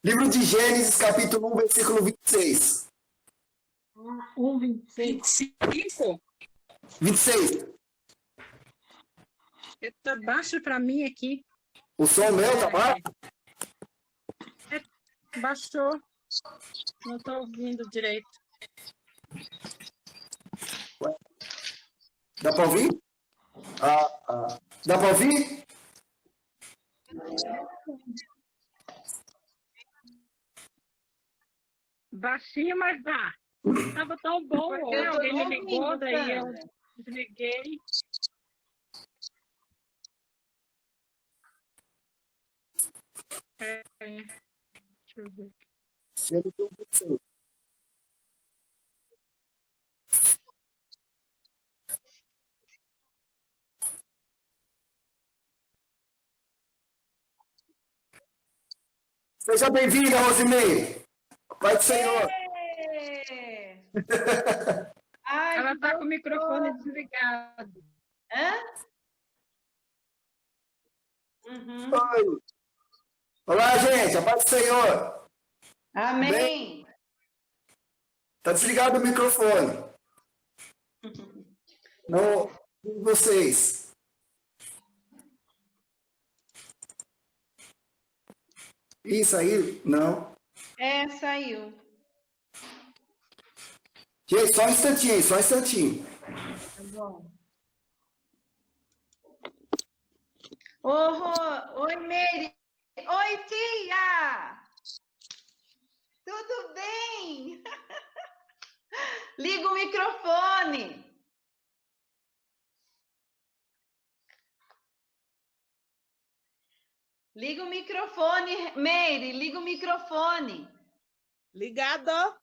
Livro de Gênesis, capítulo 1, versículo 26. 25? 26. Tá baixo para mim aqui. O som meu tá baixo? Baixou. Não estou ouvindo direito. Dá para ouvir? Dá para ouvir? Baixinho, mas dá. Estava tão bom. Alguém me ligou, daí eu desliguei. Deixa eu ver. Seja bem-vinda, Rosimeire. Pai do Senhor. Ai, ela está com o microfone desligado. Hã? Uhum. Oi. Olá, gente. A paz do Senhor. Amém. Tá desligado o microfone. Não, vocês. Isso aí, não. Saiu. Gente, só um instantinho, só um instantinho. Tá bom. Oi, Meire. Oi, tia. Tudo bem? Liga o microfone. Liga o microfone, Meire. Liga o microfone. Ligado.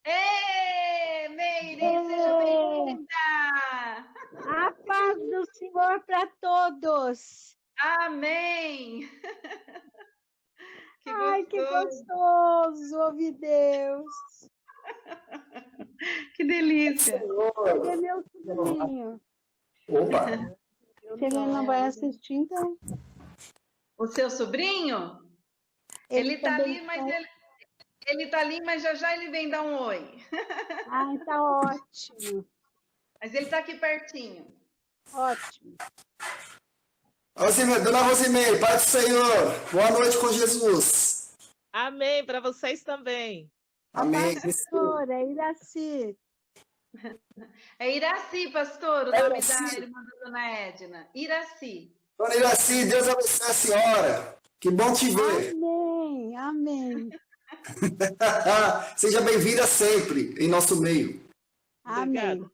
Ei, Meire, seja bem-vinda. A paz do Senhor para todos. Amém. Ai, que gostoso ouvir Deus. Que delícia. Cadê meu sobrinho? Opa. Se ele não vai assistir, então. O seu sobrinho? Ele tá ali, mas ele tá ali, mas já ele vem dar um oi. Ai, tá ótimo. Mas ele tá aqui pertinho. Ótimo. Dona Rosimeire, Pai do Senhor. Boa noite com Jesus. Amém, para vocês também. Amém. Pastora, Iraci. É Iraci, pastor, o nome da irmã da dona Edna. Iraci. Dona Iraci, Deus abençoe a senhora. Que bom te ver. Amém, amém. Seja bem-vinda sempre em nosso meio. Amém.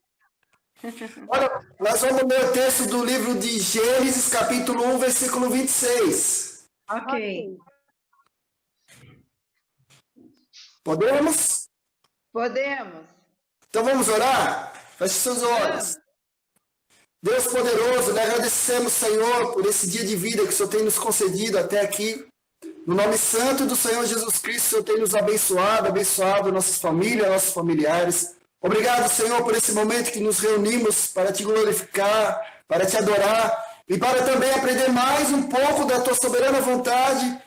Olha, nós vamos ler o texto do livro de Gênesis, capítulo 1, versículo 26. Ok. Podemos? Podemos. Então vamos orar? Feche seus olhos. Deus poderoso, lhe agradecemos, Senhor, por esse dia de vida que o Senhor tem nos concedido até aqui. No nome santo do Senhor Jesus Cristo, o Senhor tem nos abençoado nossas famílias, nossos familiares. Obrigado, Senhor, por esse momento que nos reunimos para te glorificar, para te adorar e para também aprender mais um pouco da tua soberana vontade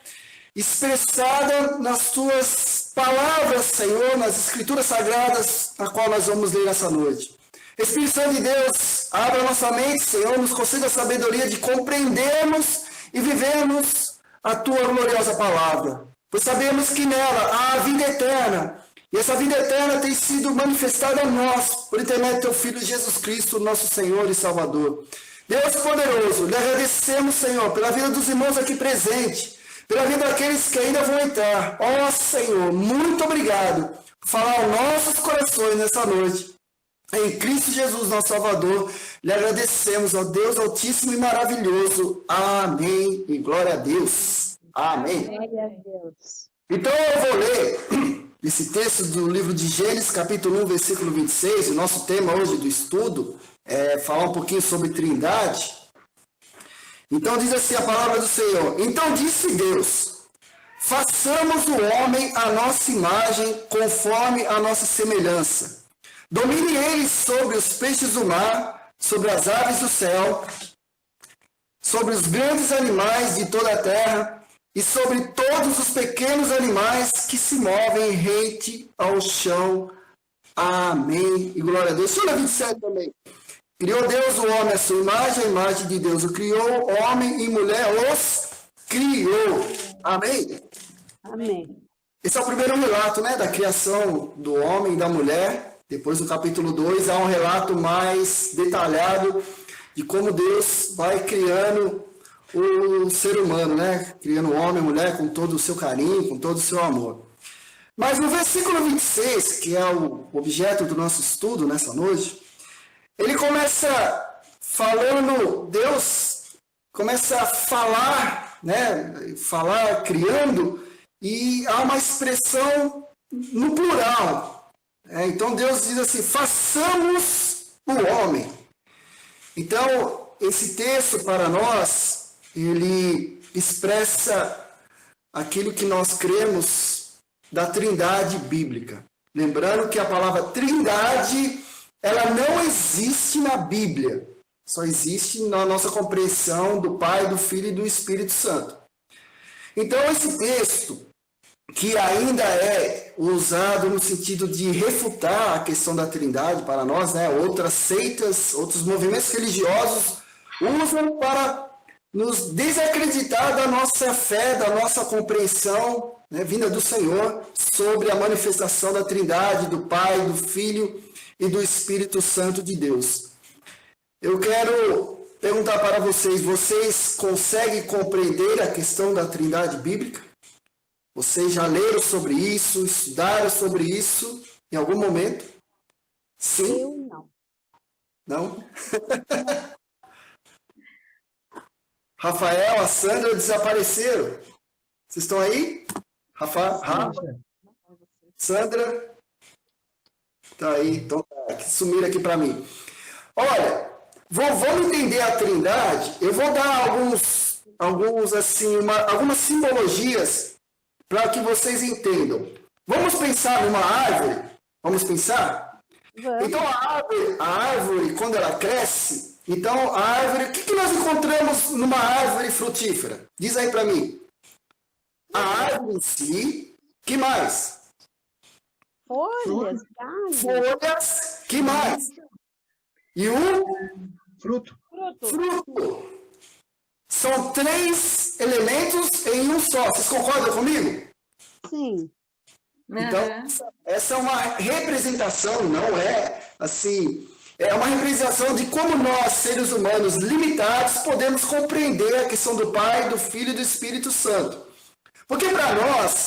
expressada nas tuas palavras, Senhor, nas escrituras sagradas, a qual nós vamos ler essa noite. Espírito Santo de Deus, abra nossa mente, Senhor, nos conceda a sabedoria de compreendermos e vivermos a tua gloriosa palavra. Pois sabemos que nela há a vida eterna, e essa vida eterna tem sido manifestada a nós, por intermédio do teu Filho Jesus Cristo, nosso Senhor e Salvador. Deus poderoso, lhe agradecemos, Senhor, pela vida dos irmãos aqui presentes, pela vida daqueles que ainda vão entrar. Ó Senhor, muito obrigado por falar aos nossos corações nessa noite. Em Cristo Jesus, nosso Salvador, lhe agradecemos, ó Deus Altíssimo e maravilhoso. Amém. E glória a Deus. Amém. Glória a Deus. Então eu vou ler esse texto do livro de Gênesis, capítulo 1, versículo 26. O nosso tema hoje do estudo é falar um pouquinho sobre Trindade. Então diz assim a palavra do Senhor. Então disse Deus: façamos o homem à nossa imagem, conforme a nossa semelhança. Domine eles sobre os peixes do mar, sobre as aves do céu, sobre os grandes animais de toda a terra e sobre todos os pequenos animais que se movem rente ao chão. Amém. E glória a Deus. Olha 27 também. Criou Deus o homem à sua imagem, a imagem de Deus o criou, homem e mulher os criou. Amém? Amém. Esse é o primeiro relato, né, da criação do homem e da mulher. Depois, no capítulo 2, há um relato mais detalhado de como Deus vai criando o ser humano, né? Criando o homem e a mulher com todo o seu carinho, com todo o seu amor. Mas no versículo 26, que é o objeto do nosso estudo nessa noite, ele começa falando, Deus começa a falar, né? Falar, criando, e há uma expressão no plural. Então Deus diz assim, façamos o homem. Então, esse texto para nós, ele expressa aquilo que nós cremos da trindade bíblica. Lembrando que a palavra trindade, ela não existe na Bíblia. Só existe na nossa compreensão do Pai, do Filho e do Espírito Santo. Então, esse texto, que ainda é usado no sentido de refutar a questão da trindade para nós, né? Outras seitas, outros movimentos religiosos usam para nos desacreditar da nossa fé, da nossa compreensão, né, vinda do Senhor, sobre a manifestação da trindade, do Pai, do Filho e do Espírito Santo de Deus. Eu quero perguntar para vocês, vocês conseguem compreender a questão da trindade bíblica? Vocês já leram sobre isso, estudaram sobre isso em algum momento? Sim? Eu não. Não? Rafael, a Sandra desapareceram. Vocês estão aí? Rafa? Sandra? Tá aí, então sumiram aqui para mim. Olha, vamos entender a trindade. Eu vou dar algumas simbologias para que vocês entendam. Vamos pensar numa árvore? Vamos pensar? Vamos. Então, a árvore, quando ela cresce, então a árvore, o que nós encontramos numa árvore frutífera? Diz aí para mim. A árvore em si, que mais? Folhas, galhos. Folhas, que mais? E o Fruto. fruto. São 3 elementos em um só. Vocês concordam comigo? Sim. Então, essa é uma representação, não é assim, é uma representação de como nós, seres humanos limitados, podemos compreender a questão do Pai, do Filho e do Espírito Santo. Porque para nós,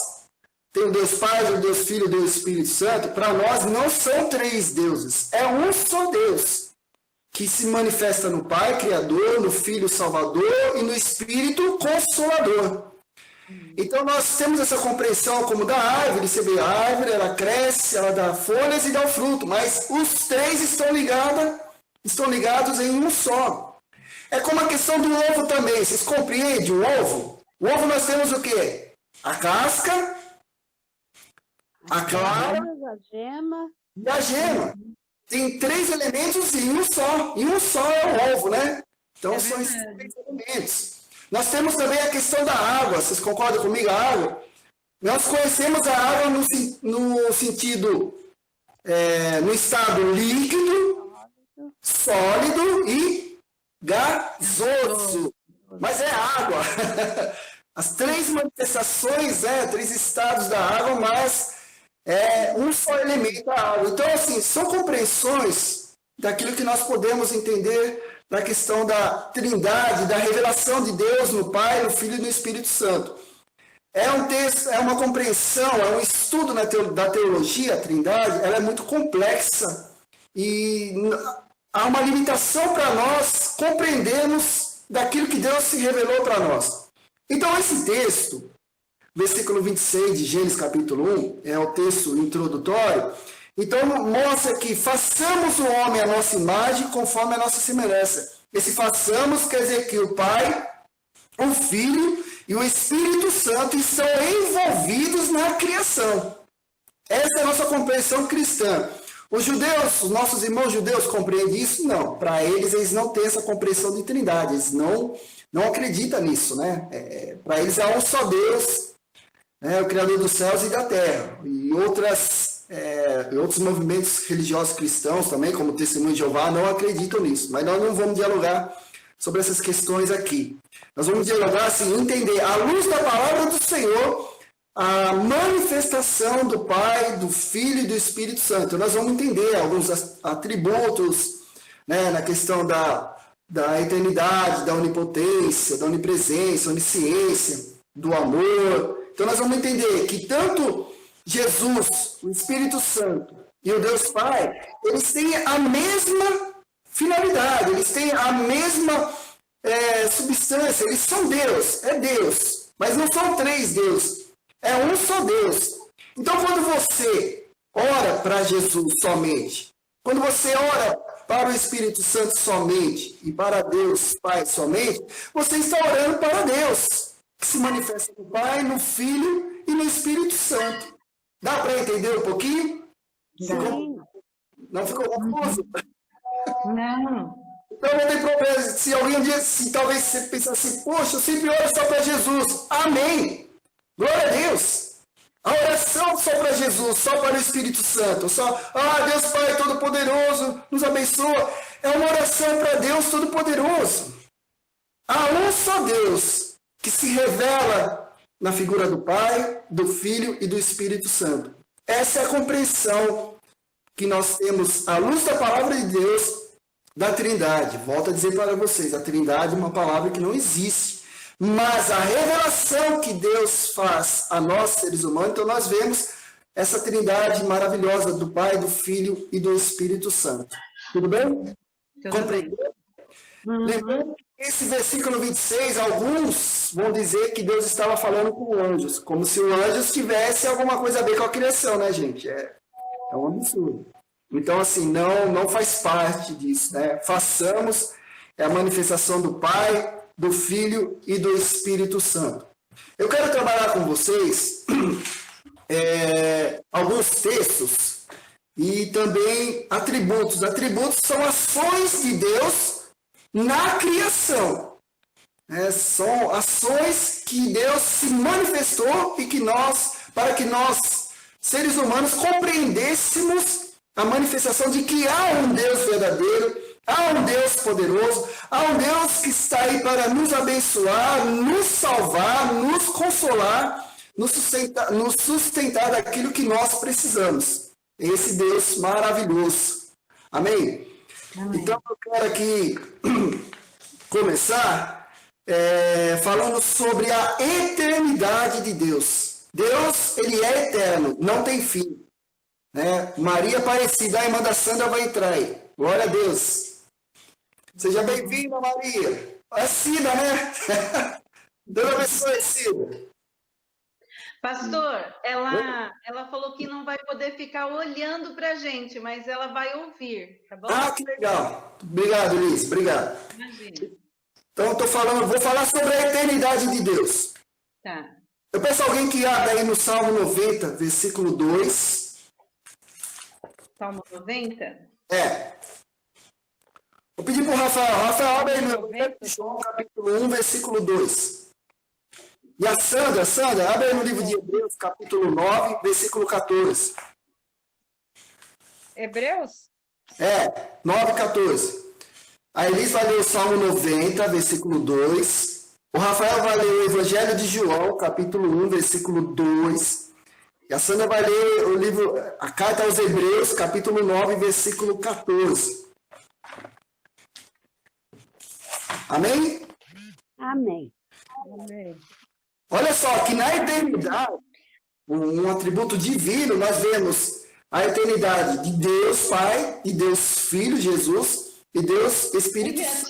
tem o Deus Pai, o Deus Filho e o Deus Espírito Santo, para nós não são 3 deuses, é um só Deus, que se manifesta no Pai, Criador, no Filho Salvador e no Espírito Consolador. Então nós temos essa compreensão como da árvore, você vê a árvore, ela cresce, ela dá folhas e dá o fruto, mas os 3 estão ligados em um só. É como a questão do ovo também, vocês compreendem o ovo? O ovo nós temos o quê? A casca, a clara A gema. e a gema. Tem 3 elementos em um só é o ovo, né? Então são esses 3 elementos. Nós temos também a questão da água, vocês concordam comigo? A água? Nós conhecemos a água no sentido, no estado líquido, sólido e gasoso. Mas é água. As 3 manifestações, 3 estados da água, mas um só elemento, a água. Então, assim, são compreensões daquilo que nós podemos entender da questão da trindade, da revelação de Deus no Pai, no Filho e no Espírito Santo. É um texto, é uma compreensão, é um estudo da teologia, a trindade, ela é muito complexa e há uma limitação para nós compreendermos daquilo que Deus se revelou para nós. Então, esse texto, versículo 26 de Gênesis capítulo 1, é o texto introdutório. Então, mostra que façamos o homem à nossa imagem conforme a nossa semelhança. Esse façamos quer dizer que o Pai, o Filho e o Espírito Santo estão envolvidos na criação. Essa é a nossa compreensão cristã. Os judeus, os nossos irmãos judeus compreendem isso? Não. Para eles não têm essa compreensão de trindade. Eles não acreditam nisso, né? Para eles há um só Deus, né, o Criador dos céus e da terra. E outros movimentos religiosos cristãos também, como o Testemunho de Jeová, não acreditam nisso. Mas nós não vamos dialogar sobre essas questões aqui. Nós vamos dialogar, assim, entender, à luz da palavra do Senhor, a manifestação do Pai, do Filho e do Espírito Santo. Nós vamos entender alguns atributos, né, na questão da eternidade, da onipotência, da onipresença, onisciência, do amor. Então nós vamos entender que tanto Jesus, o Espírito Santo e o Deus Pai, eles têm a mesma finalidade, eles têm a mesma substância, eles são Deus, é Deus, mas não são três deuses, é um só Deus. Então quando você ora para Jesus somente, quando você ora para o Espírito Santo somente e para Deus Pai somente, você está orando para Deus, que se manifesta no Pai, no Filho e no Espírito Santo. Dá para entender um pouquinho? Sim. Não ficou confuso? Não. Então não tem problema. Se alguém um dia, talvez você pense assim, poxa, eu sempre oro só para Jesus. Amém. Glória a Deus. A oração só para Jesus, só para o Espírito Santo. Deus Pai Todo-Poderoso, nos abençoa. É uma oração para Deus Todo-Poderoso. Há um só Deus que se revela na figura do Pai, do Filho e do Espírito Santo. Essa é a compreensão que nós temos à luz da palavra de Deus da Trindade. Volto a dizer para vocês, a Trindade é uma palavra que não existe. Mas a revelação que Deus faz a nós, seres humanos, então nós vemos essa Trindade maravilhosa do Pai, do Filho e do Espírito Santo. Tudo bem? Compreendeu? Lembrando que esse versículo 26, alguns vão dizer que Deus estava falando com anjos, como se o anjos tivesse alguma coisa a ver com a criação, né, gente? É um absurdo. Então, assim, não faz parte disso, né? Façamos a manifestação do Pai, do Filho e do Espírito Santo. Eu quero trabalhar com vocês alguns textos e também atributos. Atributos são ações de Deus na criação. São ações que Deus se manifestou e para que nós, seres humanos, compreendêssemos a manifestação de que há um Deus verdadeiro, há um Deus poderoso, há um Deus que está aí para nos abençoar, nos salvar, nos consolar, nos sustentar daquilo que nós precisamos. Esse Deus maravilhoso. Amém? Amém. Então eu quero aqui começar falando sobre a eternidade de Deus. Deus, ele é eterno, não tem fim. Maria Aparecida, a irmã da Sandra vai entrar aí. Glória a Deus. Seja bem-vinda, Maria. É Cida, né? Deus abençoe, Cida. Pastor, ela falou que não vai poder ficar olhando para a gente, mas ela vai ouvir, tá bom? Ah, que legal. Obrigado, Liz. Obrigado. Imagina. Então, vou falar sobre a eternidade de Deus. Tá. Eu peço alguém que abra aí no Salmo 90, versículo 2. Salmo 90? Vou pedir para o Rafael. Rafael, abre aí no Evangelho de João, capítulo 1, versículo 2. E a Sandra, abre aí no livro de Hebreus, capítulo 9, versículo 14. Hebreus? 9, 14. A Elis vai ler o Salmo 90, versículo 2. O Rafael vai ler o Evangelho de João, capítulo 1, versículo 2. E a Sandra vai ler a carta aos Hebreus, capítulo 9, versículo 14. Amém? Amém. Amém. Olha só, que na eternidade, um atributo divino, nós vemos a eternidade de Deus Pai, de Deus Filho, Jesus, e Deus Espírito Santo,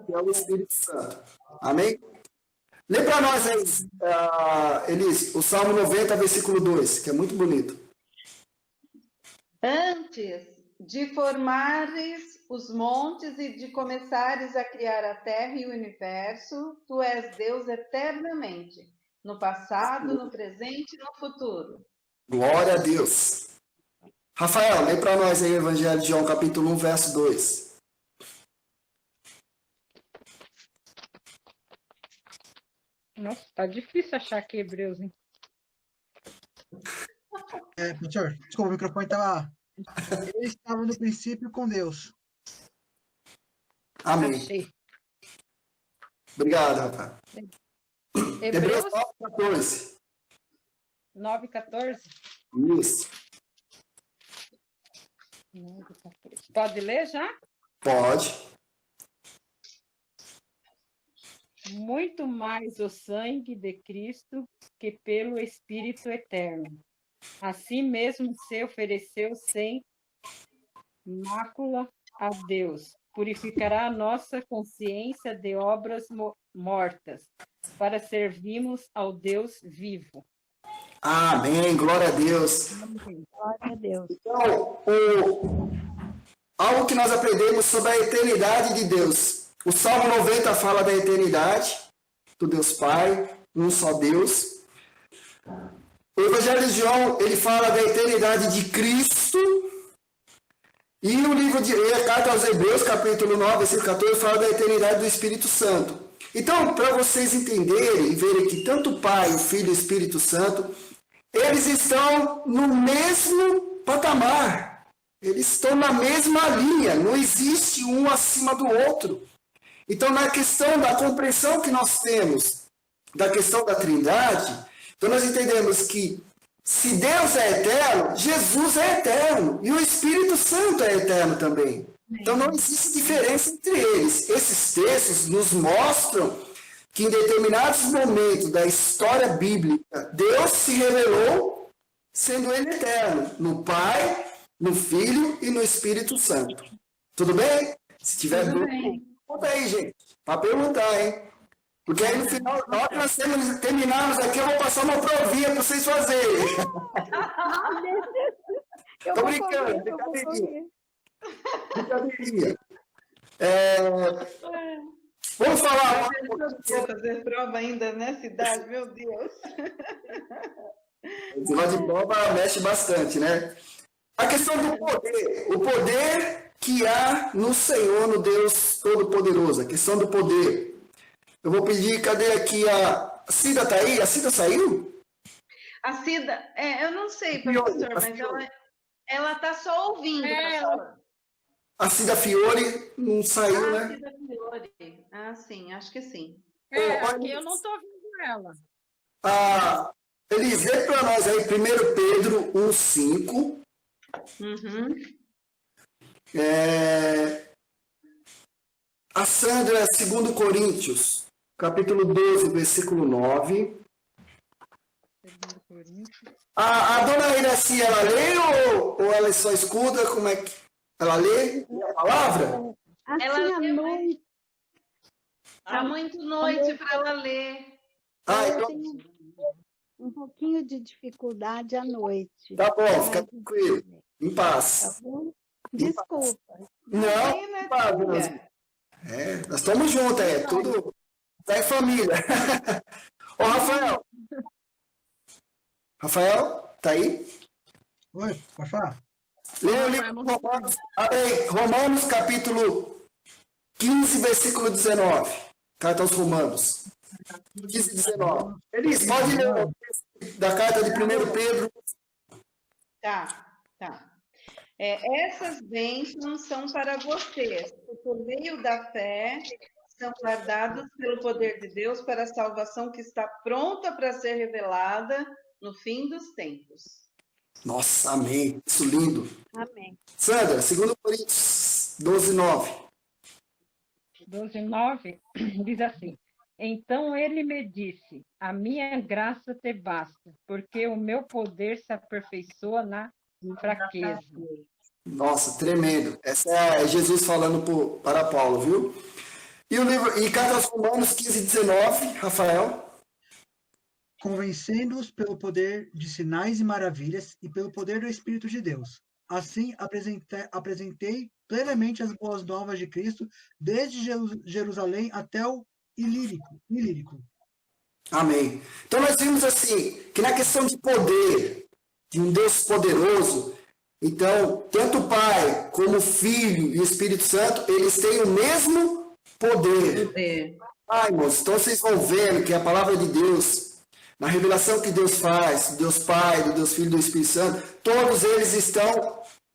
que é o Espírito Santo. Amém? Lê para nós aí, Elis, o Salmo 90, versículo 2, que é muito bonito. Antes de formares os montes e de começares a criar a terra e o universo, tu és Deus eternamente, no passado, no presente e no futuro. Glória a Deus. Rafael, lê para nós aí o Evangelho de João, capítulo 1, verso 2. Nossa, tá difícil achar aqui Hebreus, hein? Pastor, desculpa, o microfone estava... Ele estava no princípio com Deus. Amém. Achei. Obrigado, rapaz. Hebreus Hebreus 9:14. 9:14. Isso. 9:14. Pode ler já? Pode. Muito mais o sangue de Cristo que pelo Espírito Eterno. Assim mesmo se ofereceu sem mácula a Deus. Purificará a nossa consciência de obras mortas, para servirmos ao Deus vivo. Amém. Glória a Deus. Glória a Deus. Então, algo que nós aprendemos sobre a eternidade de Deus. O Salmo 90 fala da eternidade do Deus Pai, um só Deus. O Evangelho de João, ele fala da eternidade de Cristo. E o livro de a Carta aos Hebreus, capítulo 9, versículo 14, fala da eternidade do Espírito Santo. Então, para vocês entenderem e verem que tanto o Pai, o Filho e o Espírito Santo, eles estão no mesmo patamar. Eles estão na mesma linha. Não existe um acima do outro. Então, na questão da compreensão que nós temos da questão da Trindade, então nós entendemos que se Deus é eterno, Jesus é eterno. E o Espírito Santo é eterno também. Então não existe diferença entre eles. Esses textos nos mostram que em determinados momentos da história bíblica, Deus se revelou sendo Ele eterno, no Pai, no Filho e no Espírito Santo. Tudo bem? Se tiver dúvida, pergunta aí, gente. Para perguntar, hein? Porque aí no final, na hora que nós terminarmos aqui, eu vou passar uma provinha para vocês fazerem. Eu Tô vou brincando, comer, eu vou brincadeirinha. comer. Brincadeirinha. Vamos falar. Vou fazer prova ainda nessa idade, meu Deus. O negócio de prova mexe bastante, né? A questão do poder. O poder que há no Senhor, no Deus Todo-Poderoso. A questão do poder. Eu vou pedir, cadê aqui a Cida? Tá aí? A Cida saiu? A Cida, eu não sei, professor, mas ela está só ouvindo, professor. A Cida Fiore não saiu, né? Cida Fiore. Ah, sim, acho que sim. Aqui eu não estou vendo ela. Elis, lê para nós aí, 1 Pedro 1,5. Uhum. A Sandra, 2 Coríntios, capítulo 12, versículo 9. A dona Iraci, ela lê ou ela só escuta? Como é que ela lê a palavra? Assim, Ela à lê noite, Está muito noite para ela ler. Ah, eu então tenho um pouquinho de dificuldade à noite. tá bom, fica tranquilo, em Tá paz. bom? Desculpa. Não, Aí, né, em paz, filha? nós estamos juntos, tudo tá em família. Ô, Rafael. Rafael, tá aí? Oi, pode falar? Lê o livro de Romanos, Romanos, capítulo 15, versículo 19. Carta aos Romanos. 15, 19. Elis, pode ler o texto da carta de 1 Pedro. Tá. Essas bênçãos são para vocês, que por meio da fé são guardados pelo poder de Deus para a salvação que está pronta para ser revelada no fim dos tempos. Nossa, amém. Isso lindo. Amém. Sandra, 2 Coríntios 12, 9. 12:9 diz assim: Então ele me disse: A minha graça te basta, porque o meu poder se aperfeiçoa na fraqueza. Nossa, tremendo. Essa é Jesus falando para Paulo, viu? E o livro, e Carta aos Romanos 15, 19, Rafael. Convencendo-os pelo poder de sinais e maravilhas e pelo poder do Espírito de Deus. Assim, apresentei plenamente as boas novas de Cristo, desde Jerusalém até o Ilírico. Amém. Então nós vimos assim, que na questão de poder, de um Deus poderoso, então, tanto o Pai como o Filho e o Espírito Santo, eles têm o mesmo poder. Ah, irmãos, então vocês vão vendo que a palavra de Deus, na revelação que Deus faz, do Deus Pai, do Deus Filho e do Espírito Santo, todos eles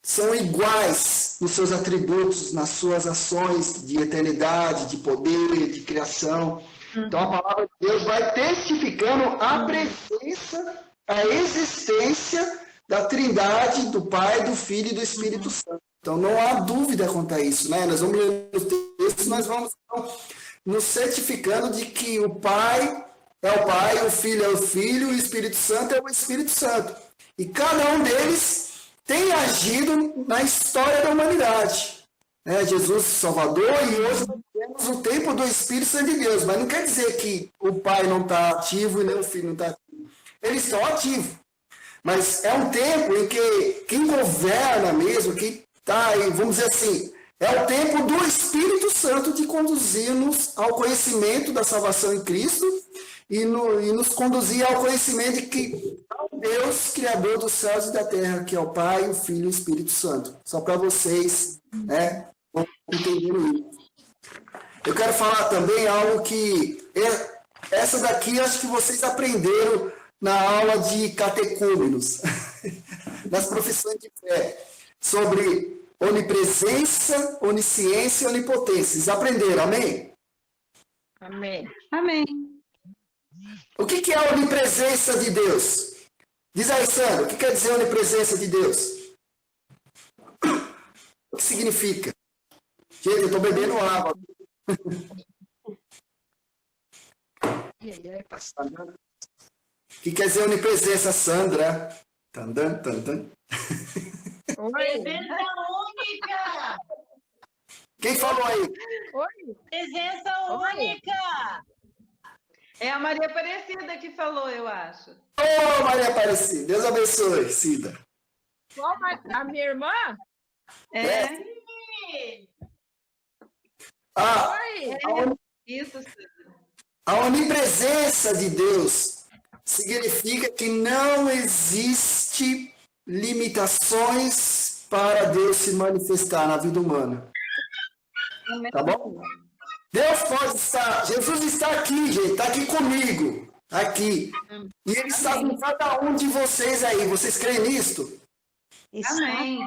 são iguais nos seus atributos, nas suas ações de eternidade, de poder, de criação. Então a palavra de Deus vai testificando a presença, a existência da Trindade, do Pai, do Filho e do Espírito Santo. Então não há dúvida quanto a isso, né? Nós vamos ler os textos, nós vamos então, nos certificando de que o Pai é o Pai, o Filho é o Filho, o Espírito Santo é o Espírito Santo. E cada um deles tem agido na história da humanidade. Jesus Salvador, e hoje nós temos o tempo do Espírito Santo de Deus, mas não quer dizer que o Pai não está ativo e nem o Filho não está ativo. Eles estão ativos. Mas é um tempo em que quem governa mesmo, quem está aí, vamos dizer assim, é o tempo do Espírito Santo de conduzir-nos ao conhecimento da salvação em Cristo e nos conduzir ao conhecimento de que há um Deus, Criador dos céus e da terra, que é o Pai, o Filho e o Espírito Santo. Só para vocês, entenderem isso. Eu quero falar também algo que essa daqui acho que vocês aprenderam na aula de catecúmenos, nas profissões de fé, sobre onipresença, onisciência e onipotência. Vocês aprenderam, amém? Amém. Amém. O que é a onipresença de Deus? Diz aí, Sandra, o que quer dizer onipresença de Deus? O que significa? Gente, eu estou bebendo água. O que quer dizer onipresença, Sandra? Tandan, tandan. Presença única! Quem falou aí? Oi. Presença única! É a Maria Aparecida que falou, eu acho. Ô, Maria Aparecida, Deus abençoe, Cida. A minha irmã? Isso. A onipresença de Deus significa que não existe limitações para Deus se manifestar na vida humana. Tá bom? Deus pode estar, Jesus está aqui, gente, está aqui comigo, aqui. E Ele está com cada um de vocês aí. Vocês creem nisto? Amém.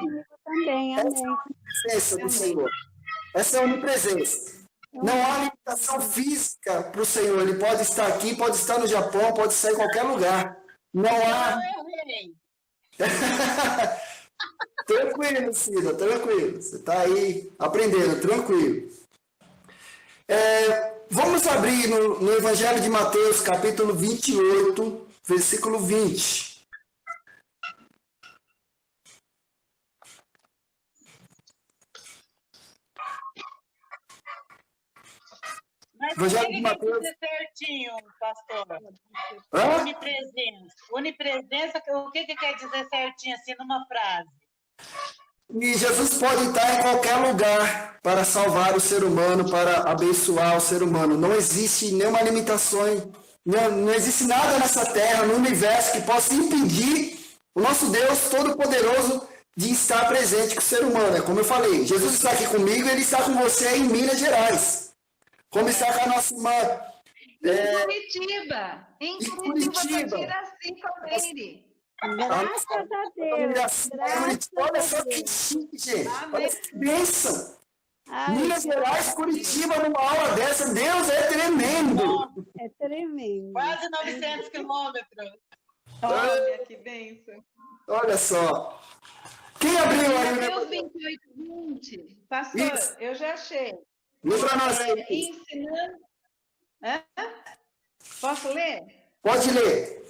Também, amém. Essa é a onipresença do Senhor. Essa é a onipresença. Não há limitação física para o Senhor. Ele pode estar aqui, pode estar no Japão, pode estar em qualquer lugar. Não há. Tranquilo, Cida, tranquilo. Você está aí aprendendo, tranquilo. Vamos abrir no Evangelho de Mateus, capítulo 28, versículo 20. Mas Evangelho o de que Mateus. quer dizer certinho, pastor? Hã? Onipresença. Onipresença, o que quer dizer certinho, assim, numa frase? E Jesus pode estar em qualquer lugar para salvar o ser humano, para abençoar o ser humano. Não existe nenhuma limitação, não existe nada nessa terra, no universo, que possa impedir o nosso Deus Todo-Poderoso de estar presente com o ser humano. É como eu falei, Jesus está aqui comigo, Ele está com você aí em Minas Gerais. Como está com a nossa irmã. Curitiba. Em Curitiba, Iraci Caldeire. Graças a Deus. Graças Olha a só que Deus. chique, gente. Amém. Olha que bênção. Ai, Minas Gerais, Curitiba, numa aula dessa. Deus é tremendo. é tremendo. Quase 900 quilômetros. Olha que bênção. Olha só. Quem abriu aí? Mateus 28, 20. Pastor, Isso. eu já achei. Lê para nós aí. Ensinando. Hã? Posso ler? Pode ler.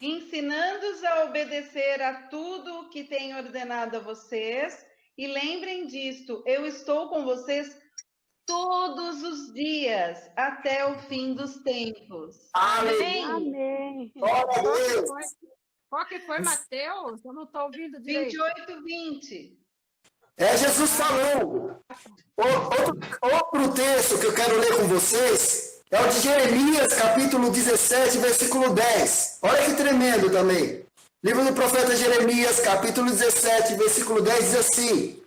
Ensinando-os a obedecer a tudo o que tenho ordenado a vocês, e lembrem disto, eu estou com vocês todos os dias, até o fim dos tempos. Amém. Amém. Glória a Deus. Qual que foi, Mateus? Eu não estou ouvindo direito. 28, 20. É Jesus falando. Outro texto que eu quero ler com vocês é o de Jeremias, capítulo 17, versículo 10. Olha que tremendo também. Livro do profeta Jeremias, capítulo 17, versículo 10, diz assim: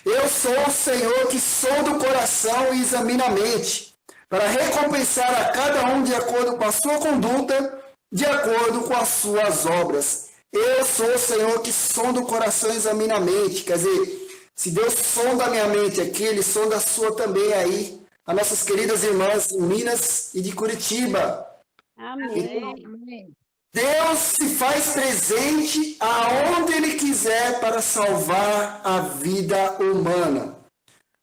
Eu sou o Senhor que sonda o coração e examina a mente, para recompensar a cada um de acordo com a sua conduta, de acordo com as suas obras. Eu sou o Senhor que sonda o coração e examina a mente. Quer dizer, se Deus sonda a minha mente aqui, Ele sonda a sua também aí. As nossas queridas irmãs de Minas e de Curitiba. Amém. Deus se faz presente aonde Ele quiser para salvar a vida humana.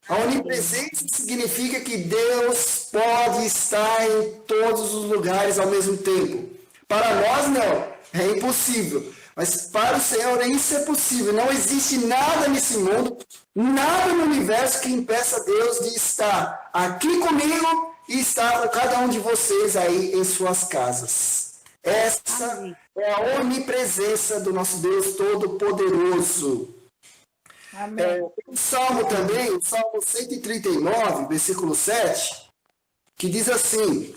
A onipresença significa que Deus pode estar em todos os lugares ao mesmo tempo. Para nós, não. É impossível. Mas para o Senhor isso é possível. Não existe nada nesse mundo, nada no universo que impeça Deus de estar aqui comigo e estar com cada um de vocês aí em suas casas. Essa é a onipresença do nosso Deus Todo-Poderoso. Amém. O Salmo também, o Salmo 139, versículo 7, que diz assim,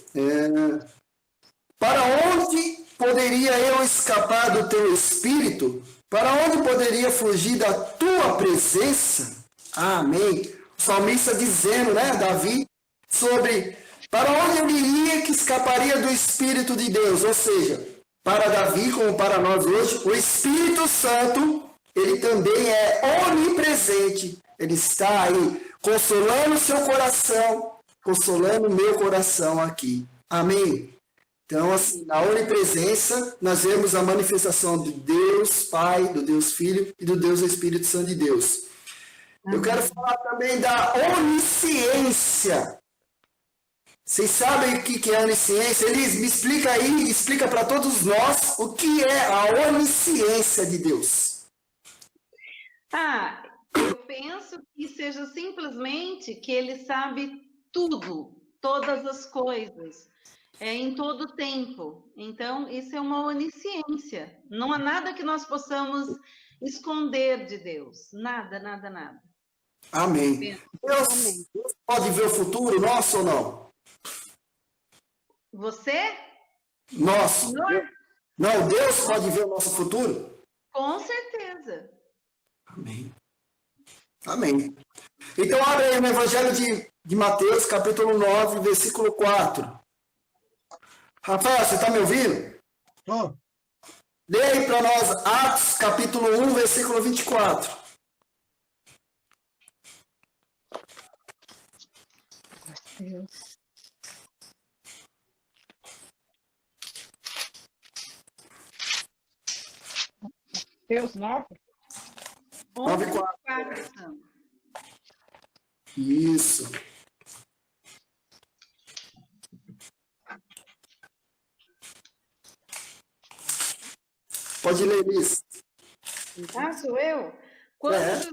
para onde poderia eu escapar do teu espírito? Para onde poderia fugir da tua presença? Amém. O salmista dizendo, Davi, sobre para onde ele iria que escaparia do Espírito de Deus. Ou seja, para Davi, como para nós hoje, o Espírito Santo, ele também é onipresente. Ele está aí consolando o seu coração, consolando o meu coração aqui. Amém. Então, assim, na onipresença, nós vemos a manifestação de Deus Pai, do Deus Filho e do Deus Espírito Santo de Deus. Eu quero falar também da onisciência. Vocês sabem o que é onisciência? Elis, me explica aí, explica para todos nós o que é a onisciência de Deus. Eu penso que seja simplesmente que ele sabe tudo, todas as coisas. Em todo o tempo. Então, isso é uma onisciência. Não há nada que nós possamos esconder de Deus. Nada, nada, nada. Amém. Deus pode ver o futuro nosso ou não? Você? Nosso. Não, Deus pode ver o nosso futuro? Com certeza. Amém. Amém. Então, abre aí no Evangelho de Mateus, capítulo 9, versículo 4. Rafael, você está me ouvindo? Ó, Lê aí para nós Atos, capítulo 1, versículo 24. Deus 9. 9:4. Isso. Pode ler isso. Sou eu? Quando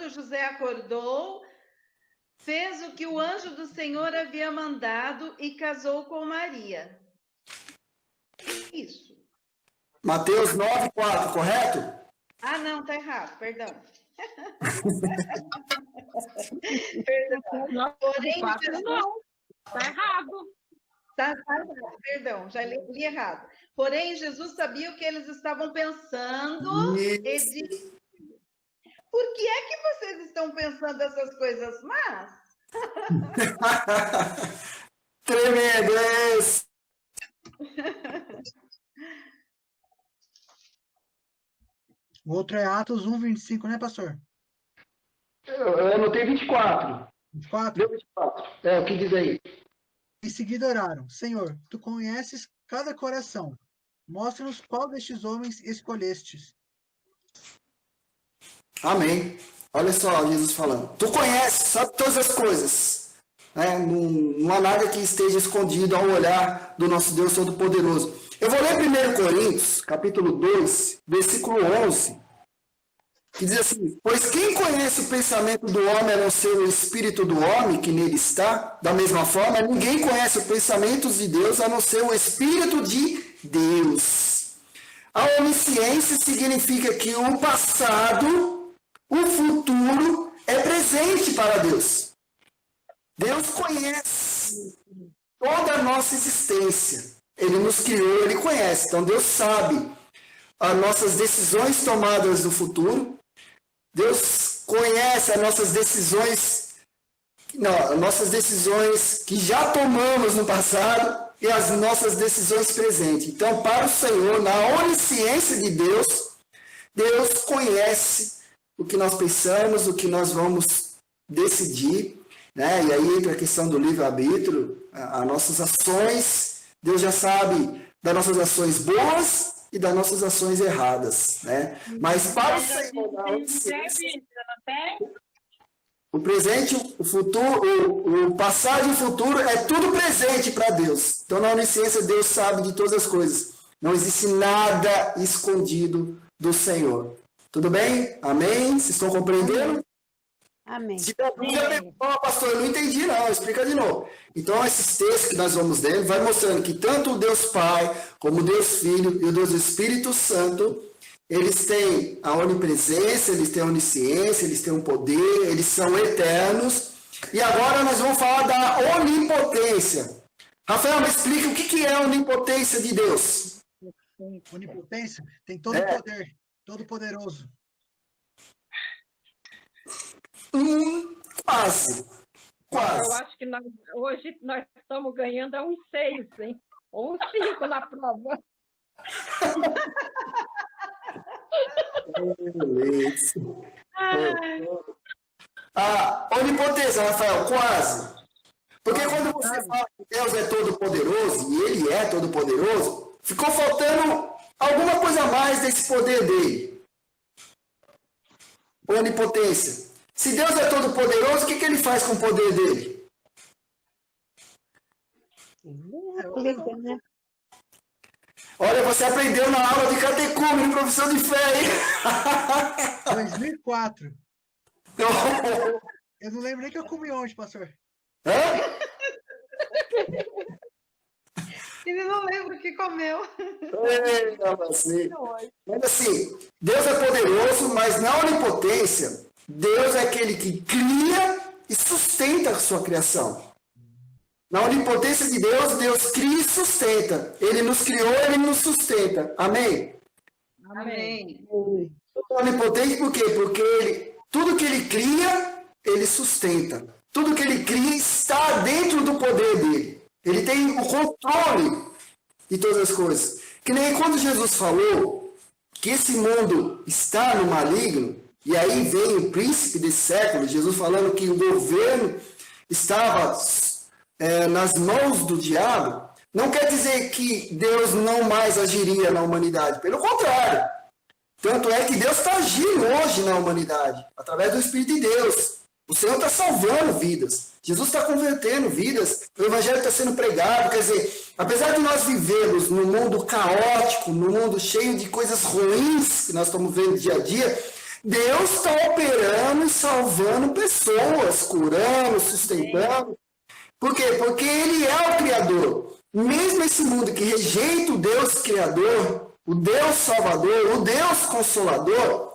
José acordou, fez o que o anjo do Senhor havia mandado e casou com Maria. Isso. Mateus 9:4, correto? Não, tá errado, perdão. Porém, Não, tá errado. Tá errado, perdão, já li errado. Porém, Jesus sabia o que eles estavam pensando e disse: por que é que vocês estão pensando essas coisas más? Tremendo esse. o outro é Atos 1:25, né, pastor? Eu anotei 24. 24. Deu 24. O que diz aí? Em seguida oraram: Senhor, tu conheces cada coração. Mostra-nos qual destes homens escolhestes. Amém. Olha só Jesus falando. Tu conheces, sabe todas as coisas. Não há nada que esteja escondido ao olhar do nosso Deus Todo-Poderoso. Eu vou ler 1 Coríntios, capítulo 2, versículo 11, que diz assim: pois quem conhece o pensamento do homem a não ser o espírito do homem que nele está? Da mesma forma, ninguém conhece os pensamentos de Deus a não ser o espírito de Deus. A onisciência significa que o passado, o futuro é presente para Deus. Deus conhece toda a nossa existência. Ele nos criou, Ele conhece. Então, Deus sabe as nossas decisões tomadas no futuro. Deus conhece as nossas decisões não, nossas decisões que já tomamos no passado e as nossas decisões presentes. Então, para o Senhor, na onisciência de Deus, Deus conhece o que nós pensamos, o que nós vamos decidir, né? E aí entra a questão do livre-arbítrio, as nossas ações, Deus já sabe das nossas ações boas e das nossas ações erradas, né? Mas para o Senhor, na onisciência, o presente, o futuro, o passado e o futuro é tudo presente para Deus. Então, na onisciência, Deus sabe de todas as coisas. Não existe nada escondido do Senhor. Tudo bem? Amém? Vocês estão compreendendo? Amém. Se der dúvida, pastor, eu não entendi não, explica de novo. Então, esses textos que nós vamos lendo, vai mostrando que tanto o Deus Pai, como o Deus Filho e o Deus Espírito Santo, eles têm a onipresença, eles têm a onisciência, eles têm um poder, eles são eternos. E agora nós vamos falar da onipotência. Rafael, me explica o que é a onipotência de Deus. Onipotência tem todo o poder, todo poderoso. Quase. Eu acho que hoje nós estamos ganhando uns 6, hein? Ou uns 5 na prova. Onipotência, Rafael, quase. Porque quando você fala que Deus é todo-poderoso, e Ele é todo-poderoso, ficou faltando alguma coisa a mais desse poder dele. Onipotência. Se Deus é todo-poderoso, o que Ele faz com o poder dele? Olha, você aprendeu na aula de catecúmeno, profissão de fé, hein? 2004. Eu não lembro nem que eu comi ontem, pastor. Ele não lembra o que comeu. Mas assim, Deus é poderoso, mas na onipotência, Deus é aquele que cria e sustenta a sua criação. Na onipotência de Deus, Deus cria e sustenta. Ele nos criou, Ele nos sustenta. Amém? Amém. Onipotente por quê? Porque tudo que Ele cria, Ele sustenta. Tudo que Ele cria está dentro do poder dEle. Ele tem o controle de todas as coisas. Que nem quando Jesus falou que esse mundo está no maligno, e aí vem o príncipe desse século, Jesus falando que o governo estava nas mãos do diabo, não quer dizer que Deus não mais agiria na humanidade. Pelo contrário. Tanto é que Deus está agindo hoje na humanidade, através do Espírito de Deus. O Senhor está salvando vidas. Jesus está convertendo vidas. O Evangelho está sendo pregado. Quer dizer, apesar de nós vivermos num mundo caótico, num mundo cheio de coisas ruins que nós estamos vendo dia a dia, Deus está operando e salvando pessoas, curando, sustentando. Por quê? Porque Ele é o Criador. Mesmo esse mundo que rejeita o Deus Criador, o Deus Salvador, o Deus Consolador,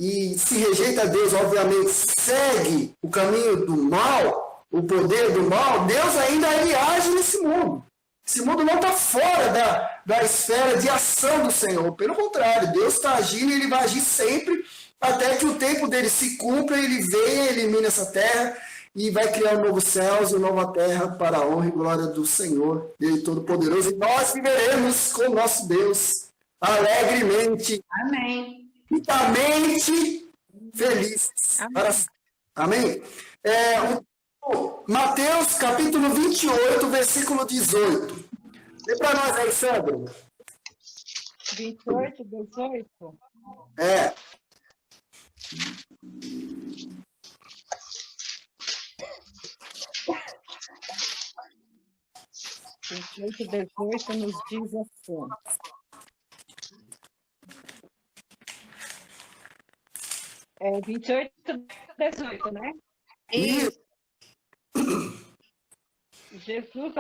e se rejeita a Deus, obviamente, segue o caminho do mal, o poder do mal, Deus ainda age nesse mundo. Esse mundo não está fora da esfera de ação do Senhor. Pelo contrário, Deus está agindo e Ele vai agir sempre até que o tempo dele se cumpra, Ele venha, elimina essa terra e vai criar um novo céus e uma nova terra para a honra e glória do Senhor, Ele Todo-Poderoso. E nós viveremos com o nosso Deus alegremente. Amém. Ricamente felizes. Amém? Mateus capítulo 28, versículo 18. Lê para nós aí, Sandro. 28, 18? É. O 18 nos diz assim. É 28, 18, né? Isso. Jesus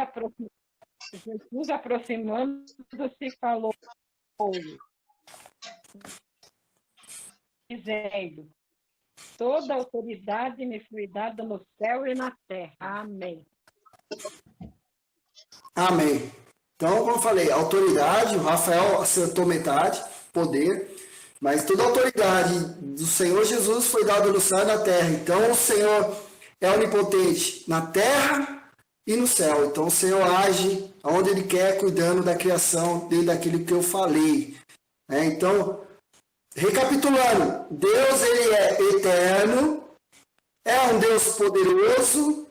aproximando-se falou, dizendo: toda autoridade me foi dada no céu e na terra. Amém. Amém. Então, como eu falei, autoridade, o Rafael acertou metade, poder. Mas toda a autoridade do Senhor Jesus foi dada no céu e na terra. Então o Senhor é onipotente na terra e no céu. Então o Senhor age onde Ele quer, cuidando da criação, dentro daquilo que eu falei. Então, recapitulando, Deus ele é eterno, é um Deus poderoso,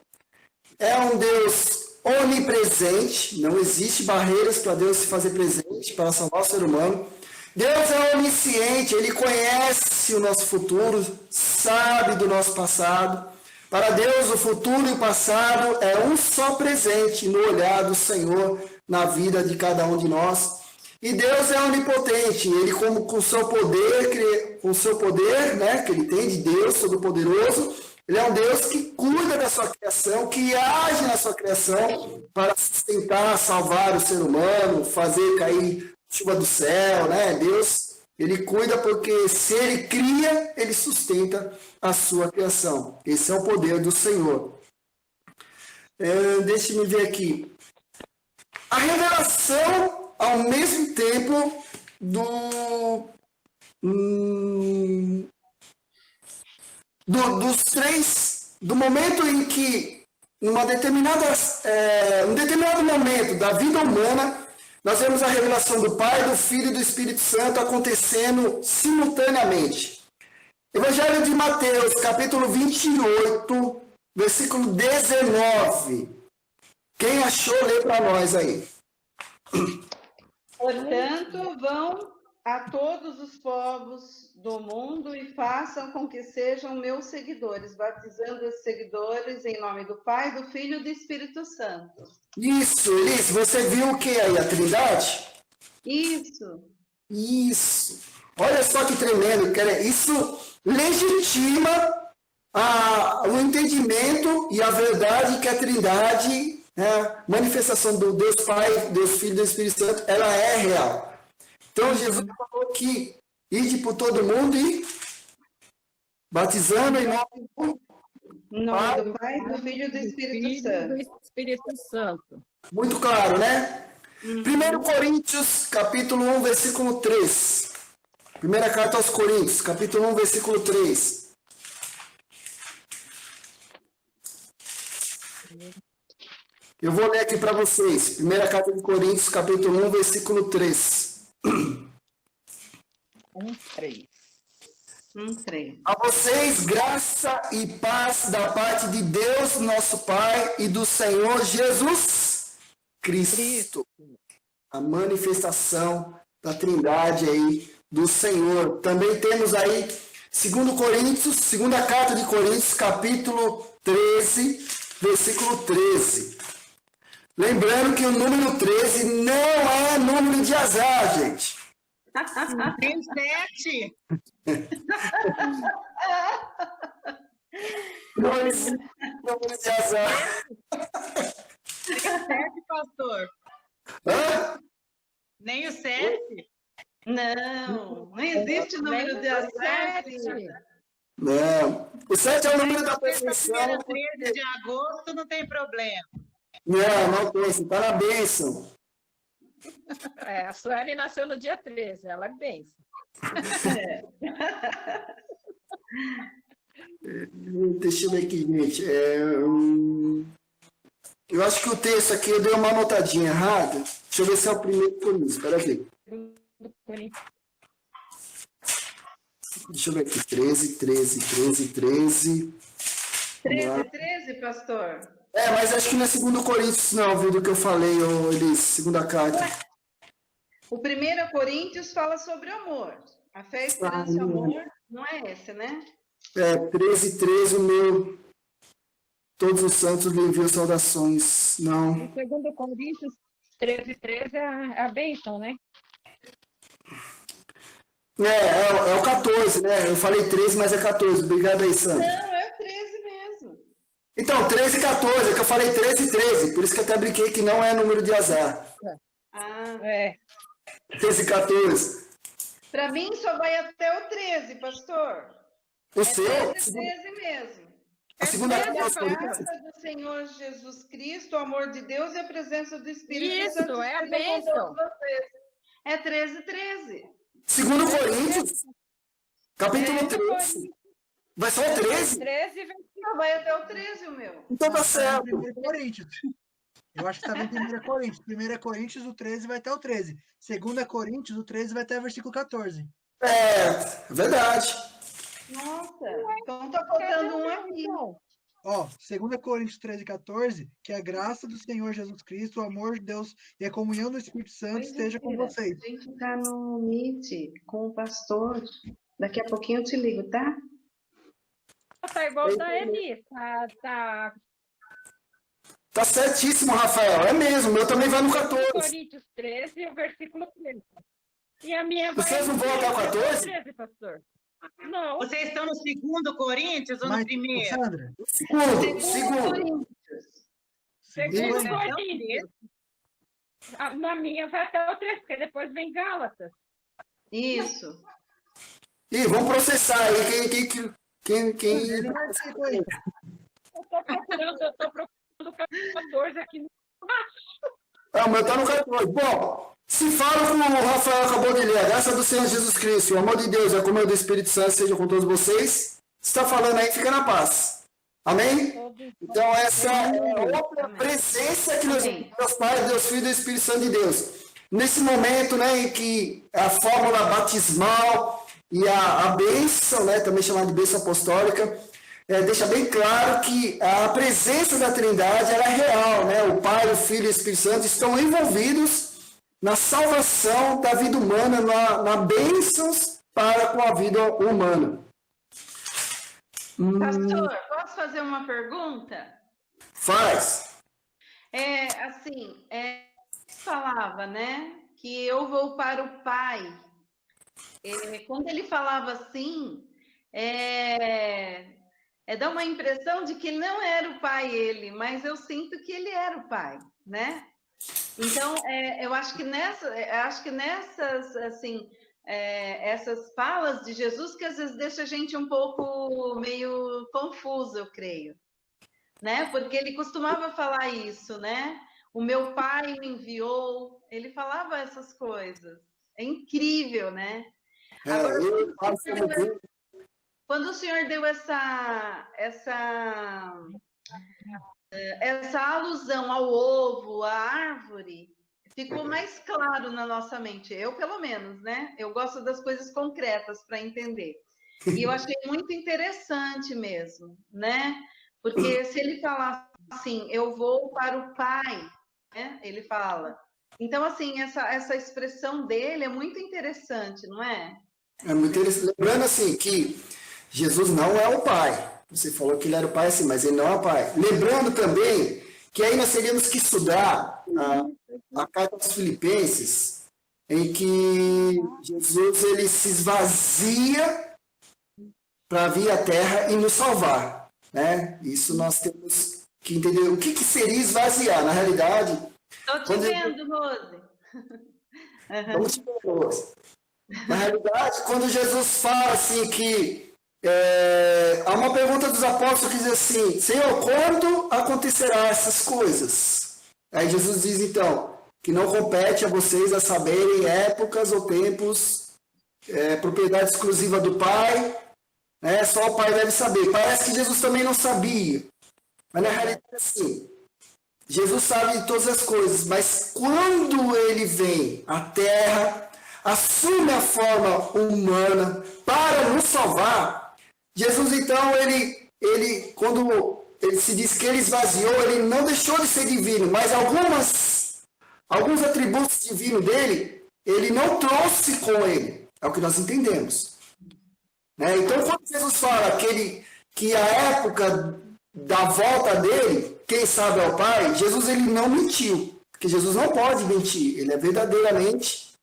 é um Deus onipresente, não existe barreiras para Deus se fazer presente, para salvar o ser humano. Deus é onisciente, Ele conhece o nosso futuro, sabe do nosso passado. Para Deus, o futuro e o passado é um só presente no olhar do Senhor na vida de cada um de nós. E Deus é onipotente, Ele com o seu poder, né, que Ele tem de Deus, Todo-Poderoso, Ele é um Deus que cuida da sua criação, que age na sua criação para sustentar, salvar o ser humano, fazer cair chuva do céu, né? Deus, Ele cuida porque se Ele cria, Ele sustenta a sua criação. Esse é o poder do Senhor. Deixa-me ver aqui. A revelação, ao mesmo tempo, do momento em que, um determinado momento da vida humana, nós vemos a revelação do Pai, do Filho e do Espírito Santo acontecendo simultaneamente. Evangelho de Mateus, capítulo 28, versículo 19. Quem achou, lê para nós aí. Portanto, vão a todos os povos do mundo e façam com que sejam meus seguidores, batizando os seguidores em nome do Pai, do Filho e do Espírito Santo. Isso, Elis, você viu o que aí? A Trindade? Isso. Olha só que tremendo. Isso legitima o entendimento e a verdade que a Trindade, a manifestação do Deus Pai, Deus Filho e do Espírito Santo, ela é real. Então, Jesus falou que ide por todo mundo e batizando em nome do Pai, do Filho e do Espírito Santo. Muito claro, né? 1 Coríntios, capítulo 1, versículo 3. Primeira carta aos Coríntios, capítulo 1, versículo 3. Eu vou ler aqui para vocês. Primeira carta de Coríntios, capítulo 1, versículo 3. 1:3. A vocês, graça e paz da parte de Deus, nosso Pai, e do Senhor Jesus Cristo. A manifestação da Trindade aí do Senhor. Também temos aí 2 Coríntios, segunda carta de Coríntios, capítulo 13, versículo 13. Lembrando que o número 13 não é número de azar, gente. Tem 7. Número de azar. Nem o 7, pastor. Hã? Nem o 7. Não existe número de azar. Não. O 7 é o número da perfeição. Sexta-feira, 13 de agosto, não tem problema. Não tem. Você está na bênção. A Sueli nasceu no dia 13, ela é bênção. Deixa eu ver aqui, gente. Eu acho que o texto aqui eu dei uma anotadinha errada. Deixa eu ver se é o primeiro Coríntios. Espera aqui. Deixa eu ver aqui. 13, pastor? Mas acho que não é 2 Coríntios, não, viu, do que eu falei, Elis, segunda carta. O 1 Coríntios fala sobre amor. A fé, a esperança e o amor, não é esse, né? 13, o meu. Todos os santos lhe enviam saudações. Não. Em 2 Coríntios 13 é a bênção, né? É o 14, né? Eu falei 13, mas é 14. Obrigado aí, Sandra. Não, é o 13 mesmo. Então, 13 e 14, é que eu falei 13. Por isso que eu até brinquei que não é número de azar. 13 e 14. Para mim, só vai até o 13, pastor. O seu? 13 mesmo. A segunda É a carta graça do Senhor Jesus Cristo, o amor de Deus e a presença do Espírito Santo. Isso, é a bênção. É 13. 2 Coríntios? Capítulo 13. Vai só o 13? 13, Não, vai até o 13 o meu. Então tá Tá certo. em 1 Coríntios. Eu acho que estava em 1 Coríntios. 1 Coríntios, o 13 vai até o 13. 2 Coríntios, o 13 vai até o versículo 14. É verdade. Nossa, então tá faltando um aqui. Ó, 2 Coríntios 13, 14, que a graça do Senhor Jesus Cristo, o amor de Deus e a comunhão do Espírito Santo esteja com vocês. A gente tá no Meet com o pastor. Daqui a pouquinho eu te ligo, tá? Tá igual da Eli. Tá Tá certíssimo, Rafael. É mesmo. O meu também vai no 14. Coríntios 13 e o versículo 13. E a minha vai Vocês não vão até o 14? 13, pastor. Não. Vocês estão no 2 Coríntios ou no Mas, primeiro? Sandra, Segundo. Segundo Sim. Coríntios. Na minha vai até o 13, porque depois vem Gálatas. Isso. Ih, vamos processar aí. Quem... ele vai ser com ele. Eu tô procurando o capítulo 14 aqui. Ah, o meu tá no 14. Bom, se fala como o Rafael acabou de ler, a graça do Senhor Jesus Cristo, o amor de Deus e a comunhão do Espírito Santo seja com todos vocês. Se está falando aí, fica na paz. Amém? Então, essa é a outra presença que nós temos, Deus Pai, Deus Filho e Deus Espírito Santo de Deus. Nesse momento, né, em que a fórmula batismal e a bênção, né, também chamada de bênção apostólica, deixa bem claro que a presença da Trindade ela é real, né? O Pai, o Filho e o Espírito Santo estão envolvidos na salvação da vida humana, na bênçãos para com a vida humana. Pastor, posso fazer uma pergunta? Faz. Assim, falava, né, que eu vou para o Pai. Quando ele falava assim, dá uma impressão de que não era o pai ele, mas eu sinto que ele era o pai, né? Então, eu acho que nessas, assim, essas falas de Jesus que às vezes deixa a gente um pouco meio confuso, eu creio, né? Porque ele costumava falar isso, né? O meu pai me enviou, ele falava essas coisas. É incrível, né? Agora, quando o senhor deu essa alusão ao ovo, à árvore, ficou mais claro na nossa mente. Eu, pelo menos, né? Eu gosto das coisas concretas para entender. E eu achei muito interessante mesmo, né? Porque se ele falar assim, eu vou para o Pai, né? Ele fala. Então, assim, essa expressão dele é muito interessante, não é? É muito interessante. Lembrando, assim, que Jesus não é o Pai. Você falou que ele era o Pai, sim, mas ele não é o Pai. Lembrando também que aí nós teríamos que estudar a carta aos Filipenses, em que Jesus ele se esvazia para vir à Terra e nos salvar, né? Isso nós temos que entender. O que seria esvaziar? Na realidade... Estou te vendo, Rose. Vamos te ver, Rose. Na realidade, quando Jesus fala assim que há uma pergunta dos apóstolos que diz assim, Senhor, quando acontecerá essas coisas? Aí Jesus diz então, que não compete a vocês a saberem épocas ou tempos, propriedade exclusiva do Pai, né? Só o Pai deve saber. Parece que Jesus também não sabia, mas na realidade é assim, Jesus sabe de todas as coisas, mas quando ele vem à Terra, assume a forma humana para nos salvar, Jesus, então, ele quando ele se diz que ele esvaziou, ele não deixou de ser divino, mas alguns atributos divinos dele, ele não trouxe com ele. É o que nós entendemos. Né? Então, quando Jesus fala que a época da volta dele, quem sabe é o Pai, Jesus ele não mentiu. Porque Jesus não pode mentir. Ele é verdadeiramente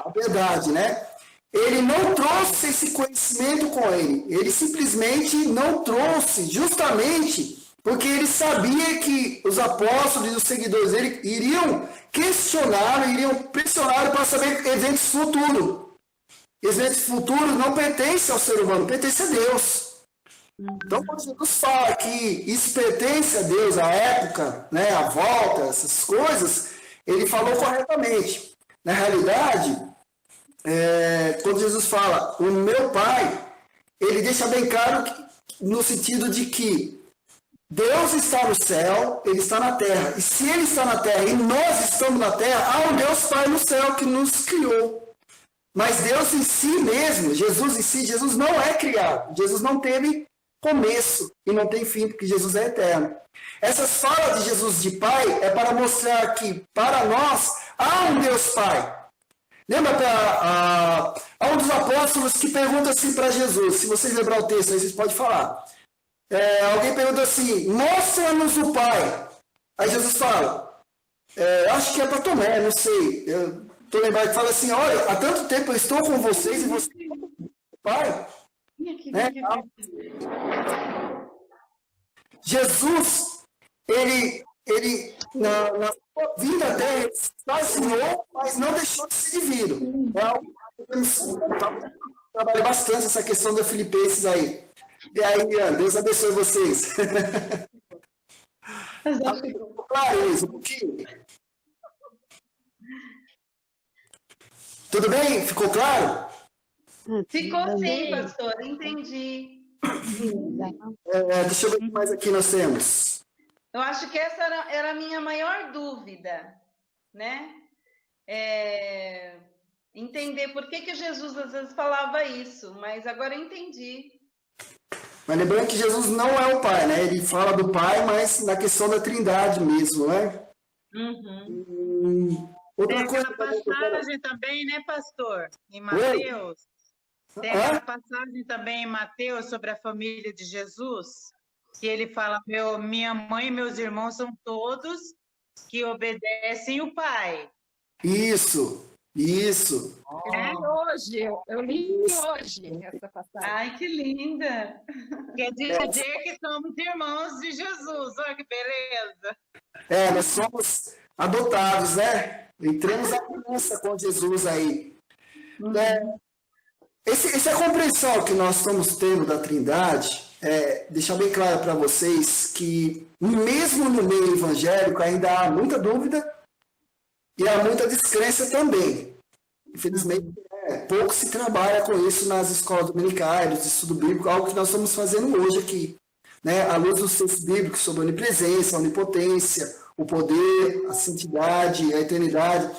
a verdade, né? Ele não trouxe esse conhecimento com ele. Ele simplesmente não trouxe, justamente porque ele sabia que os apóstolos e os seguidores dele iriam questionar, iriam pressionar para saber eventos futuros. Eventos futuros não pertencem ao ser humano, pertencem a Deus. Então, quando Jesus fala que isso pertence a Deus, a época, né, a volta, essas coisas, ele falou corretamente. Na realidade, quando Jesus fala, o meu Pai, ele deixa bem claro no sentido de que Deus está no céu, ele está na terra. E se ele está na terra e nós estamos na terra, há um Deus Pai no céu que nos criou. Mas Deus em si mesmo, Jesus em si, Jesus não é criado. Jesus não teve começo e não tem fim, porque Jesus é eterno. Essas falas de Jesus de Pai é para mostrar que, para nós, há um Deus Pai. Lembra há um dos apóstolos que pergunta assim para Jesus, se vocês lembrar o texto aí, vocês podem falar. Alguém pergunta assim, mostra-nos o Pai. Aí Jesus fala, acho que é para Tomé, não sei. Eu estou lembrado que fala assim, olha, há tanto tempo eu estou com vocês e vocês não conhecem o Pai. Né? Jesus, ele na sua vida dele, esvaziou, mas não deixou de ser divino. Trabalha bastante essa questão da Filipenses aí. E aí, Deus abençoe vocês. Ficou claro isso, um pouquinho? Tudo bem? Ficou claro? Ficou sim, pastor, entendi. Deixa eu ver o que mais aqui nós temos. Eu acho que essa era a minha maior dúvida, né? Entender por que Jesus às vezes falava isso, mas agora eu entendi. Mas lembrando que Jesus não é o Pai, né? Ele fala do Pai, mas na questão da Trindade mesmo, né? Outra Tem coisa aquela passagem também, né, pastor? Em Mateus. Tem aquela passagem também em Mateus sobre a família de Jesus, que ele fala, minha mãe e meus irmãos são todos que obedecem o Pai. Isso. Hoje, eu li hoje essa passagem. Ai, que linda! Quer dizer que somos irmãos de Jesus, olha que beleza. Nós somos adotados, né? Entramos na aliança com Jesus aí. Essa compreensão que nós estamos tendo da Trindade, deixar bem claro para vocês que, mesmo no meio evangélico, ainda há muita dúvida e há muita descrença também. Infelizmente, pouco se trabalha com isso nas escolas dominicais, de estudo bíblico, algo que nós estamos fazendo hoje aqui. Né? À luz dos textos bíblicos sobre a onipresença, a onipotência, o poder, a santidade, a eternidade.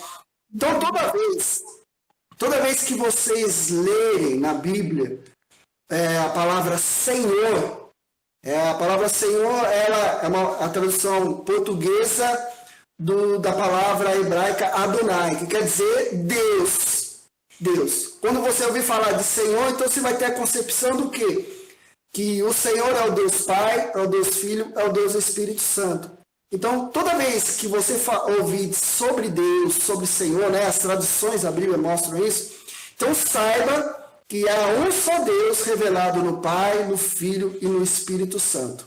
Então, toda vez que vocês lerem na Bíblia a palavra Senhor, ela é a tradução portuguesa da palavra hebraica Adonai, que quer dizer Deus. Quando você ouvir falar de Senhor, então você vai ter a concepção do quê? Que o Senhor é o Deus Pai, é o Deus Filho, é o Deus Espírito Santo. Então, toda vez que você ouvir sobre Deus, sobre Senhor, né, as traduções da Bíblia mostram isso, então saiba que há um só Deus revelado no Pai, no Filho e no Espírito Santo.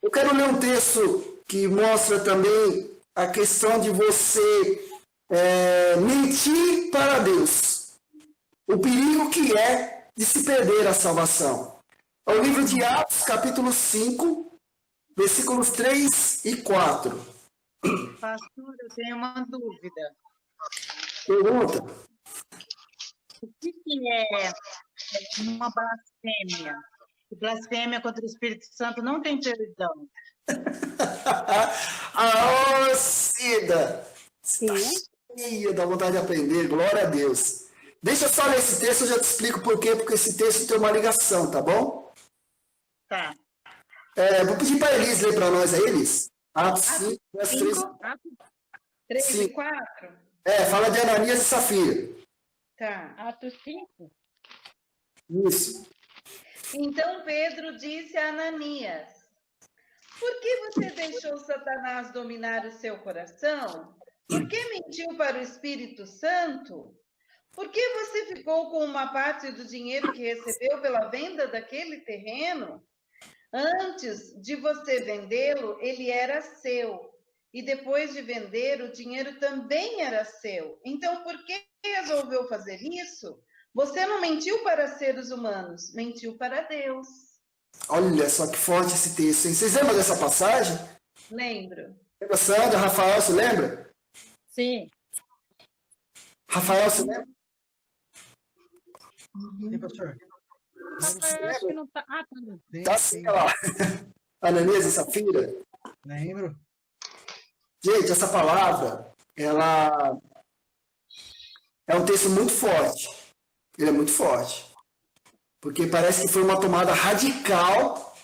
Eu quero ler um texto que mostra também a questão de você mentir para Deus. O perigo que é de se perder a salvação. É o livro de Atos, capítulo 5, versículos 3 e 4. Pastor, eu tenho uma dúvida. Pergunta. O que é uma blasfêmia? Blasfêmia contra o Espírito Santo não tem perdão. Cida! Está cheia da vontade de aprender, glória a Deus. Deixa eu só ler esse texto, eu já te explico por quê, porque esse texto tem uma ligação, tá bom? Tá. Vou pedir para a Elis ler para nós aí, Elis. Atos 5, verso 3. 3 e 4? Fala de Ananias e Safira. Tá. Atos 5. Isso. Então Pedro disse a Ananias, por que você deixou Satanás dominar o seu coração? Por que mentiu para o Espírito Santo? Por que você ficou com uma parte do dinheiro que recebeu pela venda daquele terreno? Antes de você vendê-lo, ele era seu. E depois de vender, o dinheiro também era seu. Então, por que resolveu fazer isso? Você não mentiu para seres humanos, mentiu para Deus. Olha só que forte esse texto, hein? Vocês lembram dessa passagem? Lembro. Lembra, Sandra, Rafael, você lembra? Sim. Rafael, você lembra? Sim, pastor. Eu acho que não tá. Ah, tá. Sim, Tá assim, ó. Ananias e Safira. Lembro. Gente, essa palavra, ela é um texto muito forte. Ele é muito forte. Porque parece que foi uma tomada radical,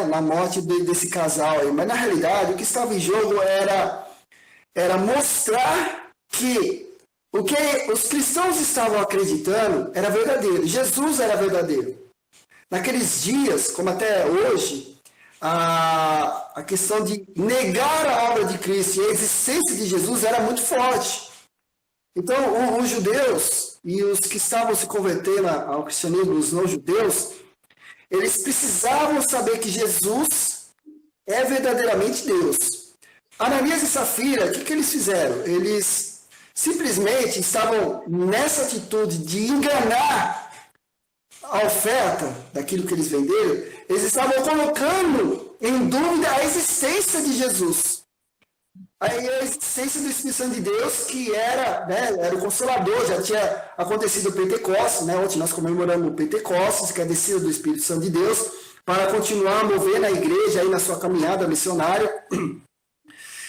na morte desse casal aí. Mas, na realidade, o que estava em jogo era mostrar que o que os cristãos estavam acreditando era verdadeiro. Jesus era verdadeiro. Naqueles dias, como até hoje, a questão de negar a obra de Cristo e a existência de Jesus era muito forte. Então, os judeus e os que estavam se convertendo ao cristianismo, os não-judeus, eles precisavam saber que Jesus é verdadeiramente Deus. Ananias e Safira, o que eles fizeram? Eles simplesmente estavam nessa atitude de enganar a oferta daquilo que eles venderam, eles estavam colocando em dúvida a existência de Jesus. A existência do Espírito Santo de Deus, que era o Consolador, já tinha acontecido o Pentecostes, ontem nós comemoramos o Pentecostes, que é a descida do Espírito Santo de Deus, para continuar a mover na igreja, aí na sua caminhada missionária.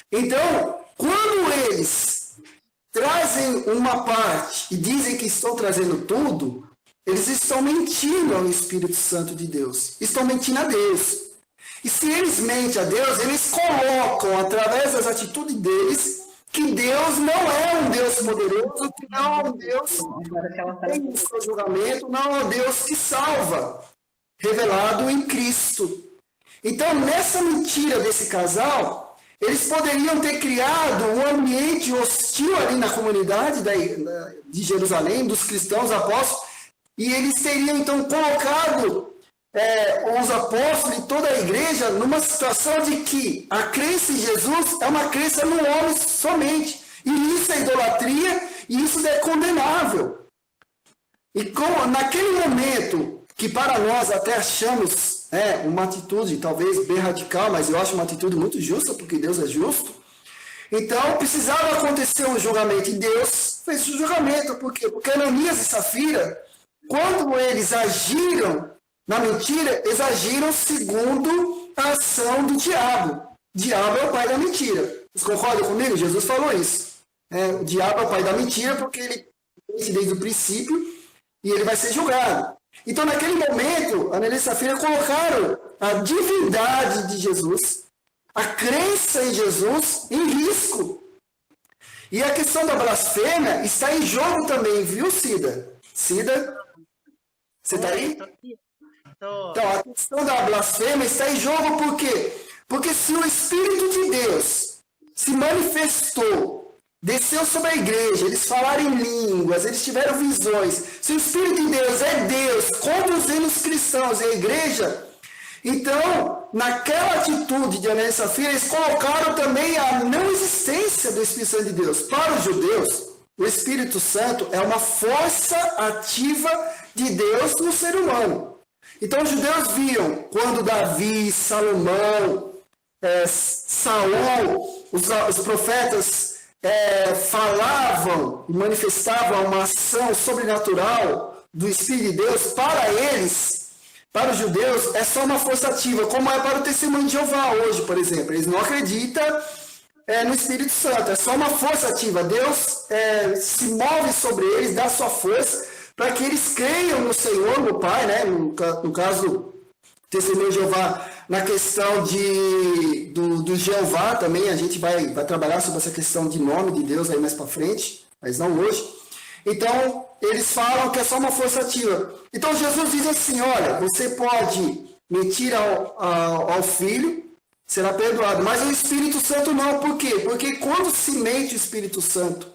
Então, quando eles trazem uma parte e dizem que estão trazendo tudo, eles estão mentindo ao Espírito Santo de Deus, estão mentindo a Deus. E se eles mentem a Deus, eles colocam, através das atitudes deles, que Deus não é um Deus poderoso, que não é um Deus que tem o seu julgamento, não é um Deus que salva, revelado em Cristo. Então, nessa mentira desse casal, eles poderiam ter criado um ambiente hostil ali na comunidade de Jerusalém, dos cristãos apóstolos, e eles teriam, então, colocado os apóstolos e toda a igreja numa situação de que a crença em Jesus é uma crença no homem somente. E isso é idolatria e isso é condenável. E naquele momento, que para nós até achamos uma atitude talvez bem radical, mas eu acho uma atitude muito justa, porque Deus é justo. Então, precisava acontecer um julgamento. E Deus fez o julgamento. Por quê? Porque Ananias e Safira, quando eles agiram na mentira, eles agiram segundo a ação do diabo. O diabo é o pai da mentira. Vocês concordam comigo? Jesus falou isso. O diabo é o pai da mentira porque ele mente desde o princípio e ele vai ser julgado. Então, naquele momento, Ananias e Safira colocaram a divindade de Jesus, a crença em Jesus, em risco. E a questão da blasfêmia está em jogo também, viu, Cida? Cida, você está aí? Então, a questão da blasfêmia está em jogo por quê? Porque se o Espírito de Deus se manifestou, desceu sobre a igreja, eles falaram em línguas, eles tiveram visões, se o Espírito de Deus é Deus conduzindo os cristãos e a igreja, então, naquela atitude de Ananias e Safira, eles colocaram também a não existência do Espírito Santo de Deus. Para os judeus, o Espírito Santo é uma força ativa de Deus no ser humano. Então, os judeus viam quando Davi, Salomão, Saul, os profetas falavam e manifestavam uma ação sobrenatural do Espírito de Deus, para eles, para os judeus, é só uma força ativa, como é para o testemunho de Jeová hoje, por exemplo. Eles não acreditam no Espírito Santo, é só uma força ativa. Deus se move sobre eles, dá sua força, para que eles creiam no Senhor, no Pai, no caso do testemunho de Jeová, na questão do Jeová também, a gente vai trabalhar sobre essa questão de nome de Deus aí mais para frente, mas não hoje. Então, eles falam que é só uma força ativa. Então, Jesus diz assim, olha, você pode mentir ao Filho, será perdoado, mas o Espírito Santo não. Por quê? Porque quando se mente o Espírito Santo,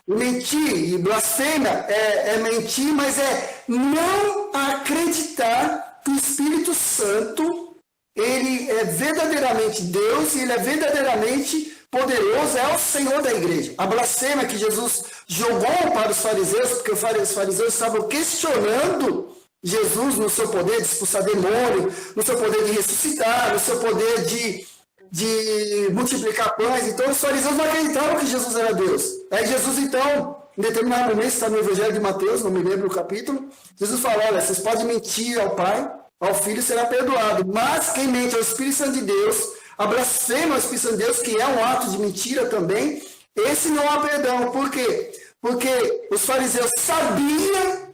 mentir e blasfêmia é mentir, mas é não acreditar que o Espírito Santo, ele é verdadeiramente Deus e ele é verdadeiramente poderoso, é o Senhor da igreja. A blasfêmia que Jesus jogou para os fariseus, porque os fariseus estavam questionando Jesus no seu poder de expulsar demônio, no seu poder de ressuscitar, no seu poder de multiplicar pães. Então os fariseus não acreditavam que Jesus era Deus. Aí Jesus então em determinado momento, está no Evangelho de Mateus, não me lembro o capítulo, Jesus fala, olha, vocês podem mentir ao Pai, ao Filho será perdoado, mas quem mente ao Espírito Santo de Deus, a blasfema ao Espírito Santo de Deus, que é um ato de mentira também, esse não há perdão. Por quê? Porque os fariseus sabiam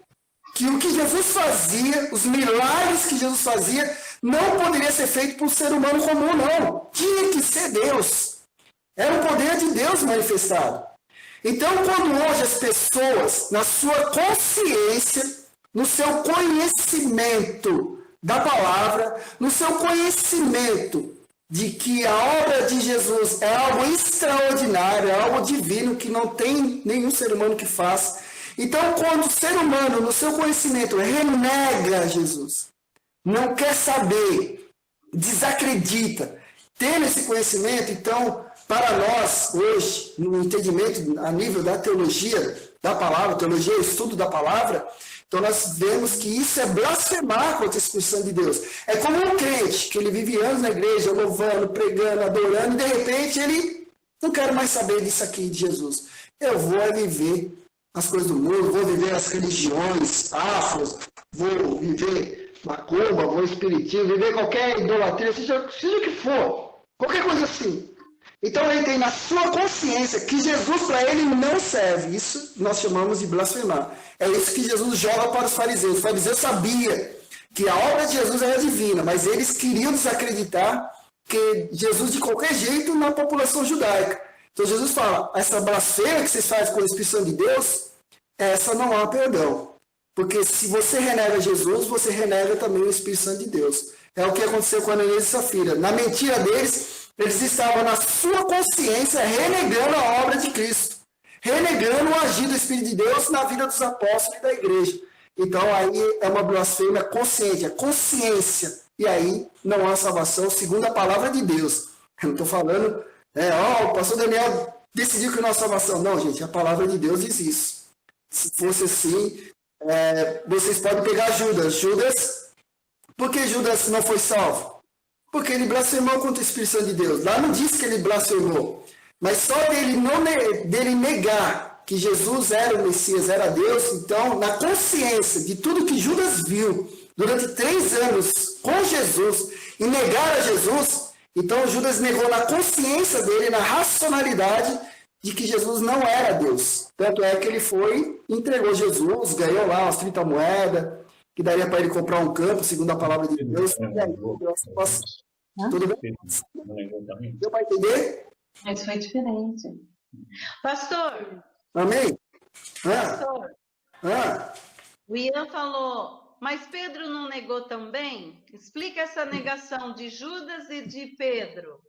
que o que Jesus fazia, os milagres que Jesus fazia, não poderia ser feito por um ser humano comum, não. Tinha que ser Deus. Era o poder de Deus manifestado. Então, quando hoje as pessoas, na sua consciência, no seu conhecimento da palavra, no seu conhecimento de que a obra de Jesus é algo extraordinário, é algo divino, que não tem nenhum ser humano que faz. Então, quando o ser humano, no seu conhecimento, renega Jesus, não quer saber, desacredita, tendo esse conhecimento, então, para nós, hoje, no entendimento a nível da teologia da palavra, teologia é o estudo da palavra, então nós vemos que isso é blasfemar contra a Espírito Santo de Deus. É como um crente, que ele vive anos na igreja, louvando, pregando, adorando, e de repente ele não quer mais saber disso aqui de Jesus. Eu vou viver as coisas do mundo, vou viver as religiões afros, vou viver macumba, vou espiritismo, viver qualquer idolatria, seja o que for, qualquer coisa assim. Então ele tem na sua consciência que Jesus para ele não serve. Isso nós chamamos de blasfemar. É isso que Jesus joga para os fariseus. Os fariseus sabiam que a obra de Jesus era divina, mas eles queriam desacreditar que Jesus de qualquer jeito na população judaica. Então Jesus fala, essa blasfêmia que vocês fazem com o Espírito Santo de Deus, essa não há perdão. Porque se você renega Jesus, você renega também o Espírito Santo de Deus. É o que aconteceu com Ananias e Safira. Na mentira deles, eles estavam na sua consciência renegando a obra de Cristo, renegando o agir do Espírito de Deus na vida dos apóstolos e da igreja. Então aí é uma blasfêmia consciente, é consciência. E aí não há salvação segundo a palavra de Deus. Eu não estou falando, o pastor Daniel decidiu que não há salvação. Não, gente, a palavra de Deus diz isso. Se fosse assim, vocês podem pegar Judas. Judas, por que Judas não foi salvo? Porque ele blasfemou contra o Espírito Santo de Deus. Lá não diz que ele blasfemou. Mas só dele negar que Jesus era o Messias, era Deus, então, na consciência de tudo que Judas viu durante 3 anos com Jesus e negar a Jesus, então Judas negou na consciência dele, na racionalidade, de que Jesus não era Deus. Tanto é que ele foi, entregou Jesus, ganhou lá umas 30 moedas, que daria para ele comprar um campo, segundo a palavra de Deus. Tudo bem? Deu para entender? Mas foi diferente. Pastor, Amém? pastor, o Ian falou, mas Pedro não negou também? Explica essa negação de Judas e de Pedro.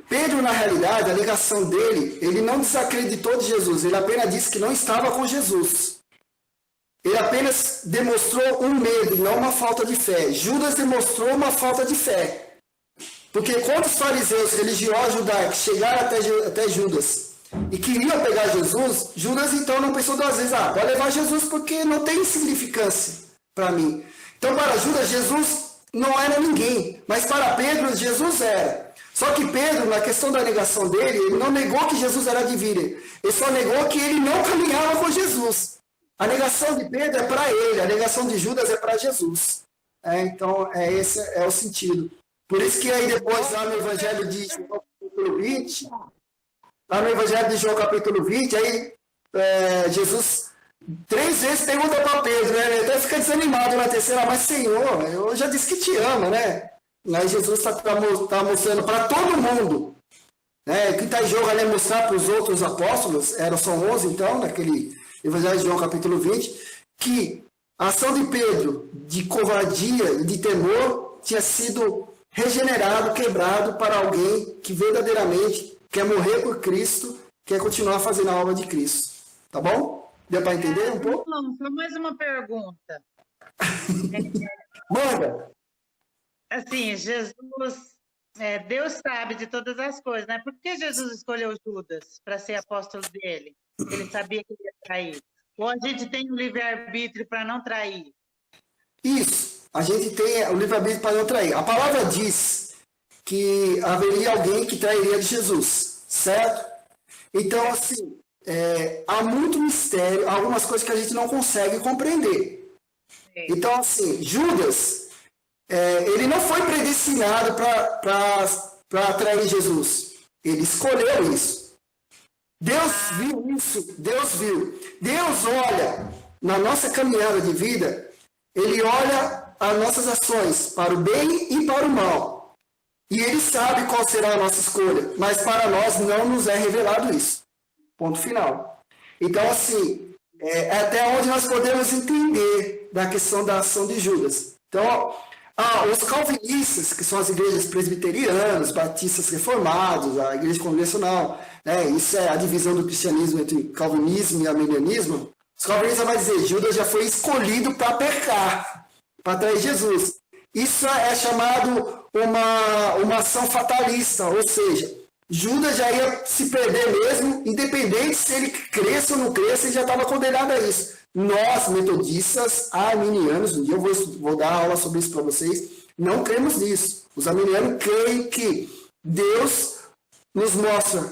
Pedro, na realidade, a negação dele, ele não desacreditou de Jesus, ele apenas disse que não estava com Jesus. Ele apenas demonstrou um medo, não uma falta de fé. Judas demonstrou uma falta de fé. Porque quando os fariseus religiosos judaicos chegaram até Judas e queriam pegar Jesus, Judas então não pensou 2 vezes, pode levar Jesus porque não tem significância para mim. Então para Judas, Jesus não era ninguém, mas para Pedro, Jesus era. Só que Pedro, na questão da negação dele, ele não negou que Jesus era divino, ele só negou que ele não caminhava com Jesus. A negação de Pedro é para ele, a negação de Judas é para Jesus. Então, esse é o sentido. Por isso que aí depois, lá no Evangelho de João, capítulo 20, aí Jesus 3 vezes pergunta para Pedro, né? Ele até fica desanimado na terceira, mas Senhor, eu já disse que te amo, né? Aí Jesus está mostrando para todo mundo, né? O que está em jogo ali é mostrar para os outros apóstolos, são 11 então, naquele Evangelho de João capítulo 20, que a ação de Pedro, de covardia e de temor, tinha sido regenerado, quebrado para alguém que verdadeiramente quer morrer por Cristo, quer continuar fazendo a obra de Cristo. Tá bom? Deu para entender um pouco? Não, só mais uma pergunta. Manda! Assim, Jesus, Deus sabe de todas as coisas, né? Por que Jesus escolheu Judas para ser apóstolo dele? Ele sabia que ele ia trair. Ou a gente tem um livre-arbítrio para não trair? Isso. A gente tem o livre-arbítrio para não trair. A palavra diz que haveria alguém que trairia de Jesus, certo? Então, assim, há muito mistério, algumas coisas que a gente não consegue compreender. Então, assim, Judas, ele não foi predestinado para atrair Jesus. Ele escolheu isso. Deus viu isso, Deus viu. Deus olha na nossa caminhada de vida, Ele olha as nossas ações para o bem e para o mal. E Ele sabe qual será a nossa escolha, mas para nós não nos é revelado isso. Ponto final. Então, assim, é até onde nós podemos entender da questão da ação de Judas. Então, os calvinistas, que são as igrejas presbiterianas, batistas reformados, a igreja congregacional, isso é a divisão do cristianismo entre calvinismo e arminianismo. Os calvinistas vão dizer, Judas já foi escolhido para pecar, para atrair Jesus. Isso é chamado uma ação fatalista, ou seja, Judas já ia se perder mesmo, independente se ele cresça ou não cresça, ele já estava condenado a isso. Nós, metodistas, arminianos, um dia eu vou dar aula sobre isso para vocês, não cremos nisso. Os arminianos creem que Deus nos mostra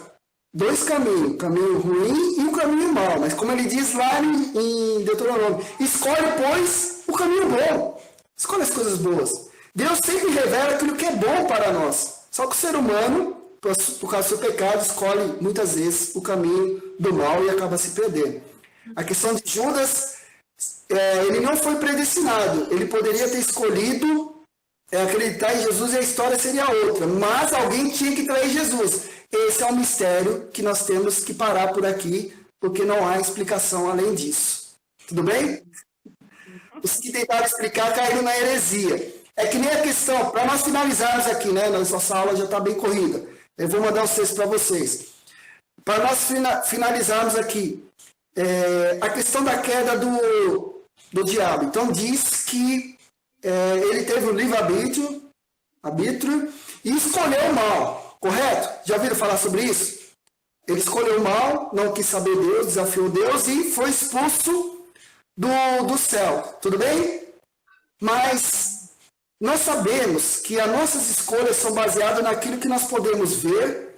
dois caminhos, o caminho ruim e o caminho mau. Mas como ele diz lá em Deuteronômio, escolhe, pois, o caminho bom. Escolhe as coisas boas. Deus sempre revela aquilo que é bom para nós. Só que o ser humano, por causa do seu pecado, escolhe muitas vezes o caminho do mal e acaba se perdendo. A questão de Judas, ele não foi predestinado. Ele poderia ter escolhido acreditar em Jesus e a história seria outra. Mas alguém tinha que trair Jesus. Esse é um mistério que nós temos que parar por aqui, porque não há explicação além disso. Tudo bem? Os que tentaram explicar caíram na heresia. É que nem a questão, para nós finalizarmos aqui, né? Nossa aula já está bem corrida. Eu vou mandar os textos para vocês. Para nós finalizarmos aqui, a questão da queda do diabo. Então diz que ele teve o livre-arbítrio e escolheu o mal. Correto? Já ouviram falar sobre isso? Ele escolheu o mal, não quis saber Deus, desafiou Deus e foi expulso do céu. Tudo bem? Mas nós sabemos que as nossas escolhas são baseadas naquilo que nós podemos ver,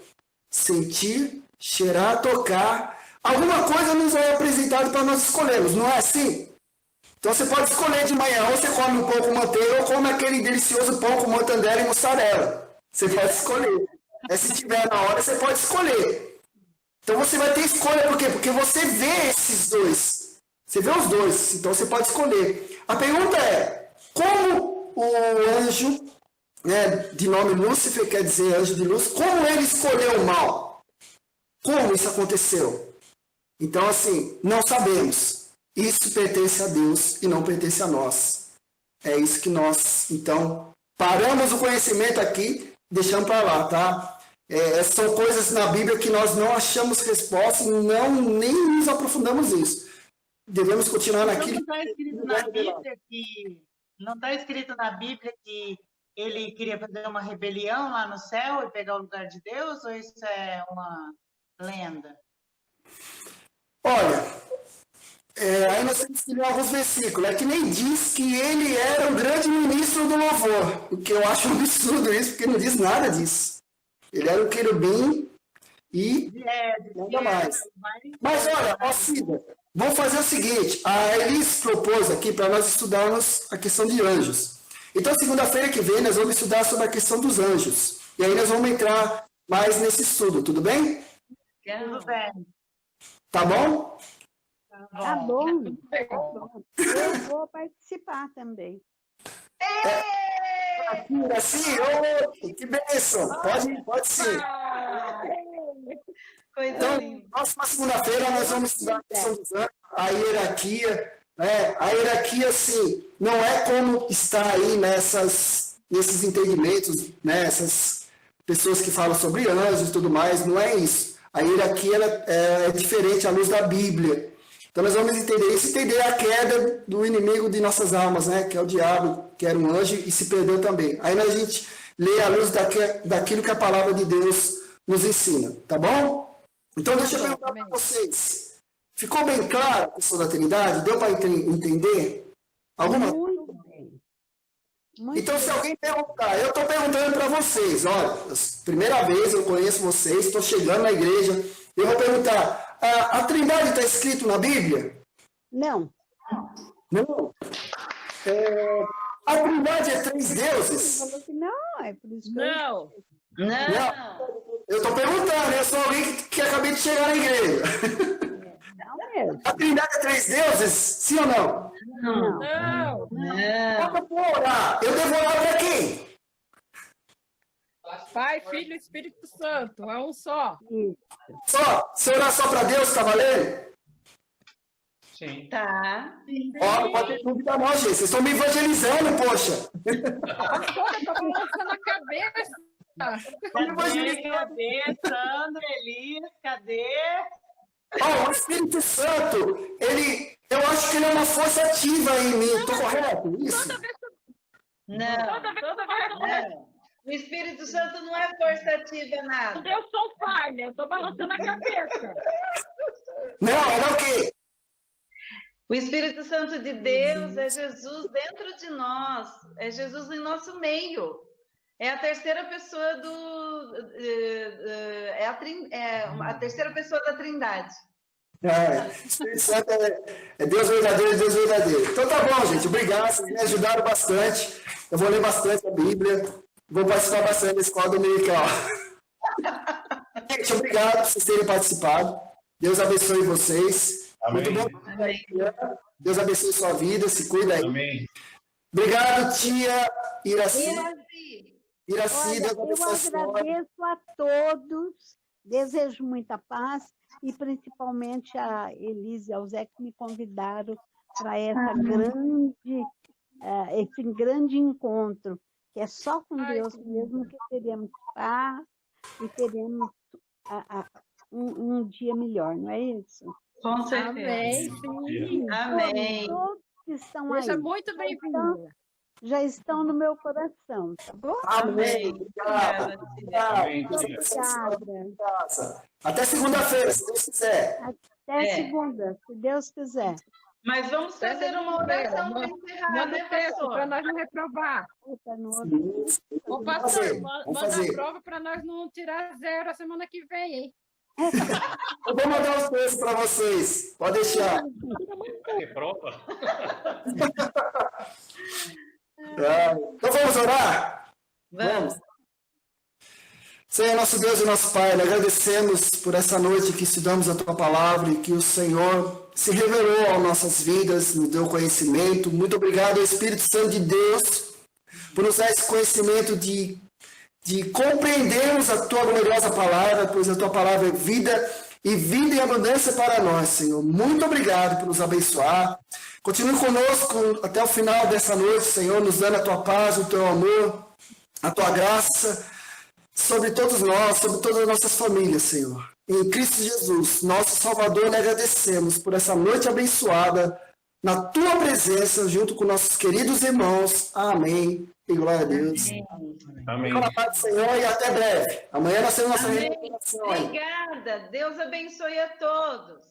sentir, cheirar, tocar. Alguma coisa nos é apresentada para nós escolhermos, não é assim? Então você pode escolher de manhã, ou você come um pão com manteiga, ou come aquele delicioso pão com mortandela e mussarela. Você pode escolher. Se tiver na hora, você pode escolher. Então você vai ter escolha, por quê? Porque você vê esses dois. Você vê os dois, então você pode escolher. A pergunta é, como o anjo, de nome Lúcifer, quer dizer anjo de luz, como ele escolheu o mal? Como isso aconteceu? Então, assim, não sabemos. Isso pertence a Deus e não pertence a nós. É isso que nós, então, paramos o conhecimento aqui, deixamos para lá, tá? São coisas na Bíblia que nós não achamos resposta e nem nos aprofundamos nisso. Devemos continuar naquilo. Não está escrito na Bíblia que ele queria fazer uma rebelião lá no céu e pegar o lugar de Deus, ou isso é uma lenda? Olha, aí nós temos que ler alguns versículos. É que nem diz que ele era o grande ministro do louvor. O que eu acho um absurdo isso, porque não diz nada disso. Ele era o querubim e nada mais. Mas olha, Cida, vamos fazer o seguinte. A Elis propôs aqui para nós estudarmos a questão de anjos. Então, segunda-feira que vem, nós vamos estudar sobre a questão dos anjos. E aí nós vamos entrar mais nesse estudo, tudo bem? Tudo bem. Tá bom? Tá bom. Eu vou participar também. Assim, que bênção! Pode sim. Então, próxima segunda-feira nós vamos estudar a questão dos anjos, a hierarquia. A hierarquia, assim, não é como está aí nesses entendimentos, essas pessoas que falam sobre anjos e tudo mais, não é isso. A hierarquia é diferente à luz da Bíblia. Então nós vamos entender isso, entender a queda do inimigo de nossas almas, que é o diabo, que era um anjo e se perdeu também. Aí a gente lê à luz daquilo que a palavra de Deus nos ensina, tá bom? Então deixa eu perguntar para vocês. Ficou bem claro a questão da Trindade? Deu para entender? Alguma coisa? Muito bem. Então, se alguém perguntar, eu estou perguntando para vocês, olha, primeira vez eu conheço vocês, estou chegando na igreja, eu vou perguntar, a Trindade está escrito na Bíblia? Não. Não. A Trindade é 3 deuses? Falou que não, é por isso que Não. Não. Eu estou perguntando, eu sou alguém que acabei de chegar na igreja. não mesmo. A Trindade é 3 deuses? Sim ou não? Não. Não. Não. Eu vou orar. Eu devo orar para quem? Pai, Filho e Espírito Santo, é um só. Isso. Só? Se orar só para Deus, tá valendo? Tá. Ó, pode ter dúvida não, gente. Vocês estão me evangelizando, poxa. Pastor, eu tô balançando a cabeça. Cadê, Sandra, Elias, cadê? Ó, o Espírito Santo, eu acho que ele é uma força ativa em mim. Tô correto? Isso? Não. Não. O Espírito Santo não é força ativa nada. Eu sou falha, eu tô balançando a cabeça. Não, era o quê? O Espírito Santo de Deus é Jesus dentro de nós, é Jesus em nosso meio. É a terceira pessoa a terceira pessoa da Trindade. O Espírito Santo é Deus verdadeiro, Deus verdadeiro. Então tá bom, gente. Obrigado, vocês me ajudaram bastante. Eu vou ler bastante a Bíblia. Vou participar bastante da escola dominical. Gente, obrigado por vocês terem participado. Deus abençoe vocês. Amém. Muito bom. Deus abençoe sua vida. Se cuida aí. Amém. Obrigado, tia Iraci. Iraci. Deus Olha, abençoe a eu senhora. agradeço a todos, desejo muita paz e principalmente a Elise e ao Zé que me convidaram para esse grande encontro, que é só com Deus mesmo que teremos paz e teremos um dia melhor, não é isso? Com certeza. Amém, sim. Amém. Todos que estão Seja aí muito bem-vinda. já estão no meu coração, tá bom? Amém. Obrigado. Amém. Obrigada. Até segunda-feira, se Deus quiser. Até segunda, se Deus quiser. Mas vamos fazer uma oração para encerrar, Manda né, o texto para pastor? nós não reprovar. Puta, no Ô, Vamos pastor, fazer, manda vamos a fazer. prova para nós não tirar 0 a semana que vem, hein? Eu vou mandar os textos para vocês. Pode deixar. Reprova? Então vamos orar? Vamos. Senhor, nosso Deus e nosso Pai, nós agradecemos por essa noite que estudamos a Tua Palavra e que o Senhor se revelou às nossas vidas, nos deu conhecimento. Muito obrigado, Espírito Santo de Deus, por nos dar esse conhecimento de compreendermos a Tua gloriosa Palavra, pois a Tua Palavra é vida e vida em abundância para nós, Senhor. Muito obrigado por nos abençoar. Continue conosco até o final dessa noite, Senhor, nos dando a Tua paz, o Teu amor, a Tua graça sobre todos nós, sobre todas as nossas famílias, Senhor. Em Cristo Jesus, nosso Salvador, nós agradecemos por essa noite abençoada, na Tua presença, junto com nossos queridos irmãos. Amém. E glória a Deus. Amém. Fica na paz do Senhor e até breve. Amanhã nós temos nossa Amém. reunião. Obrigada. Deus abençoe a todos.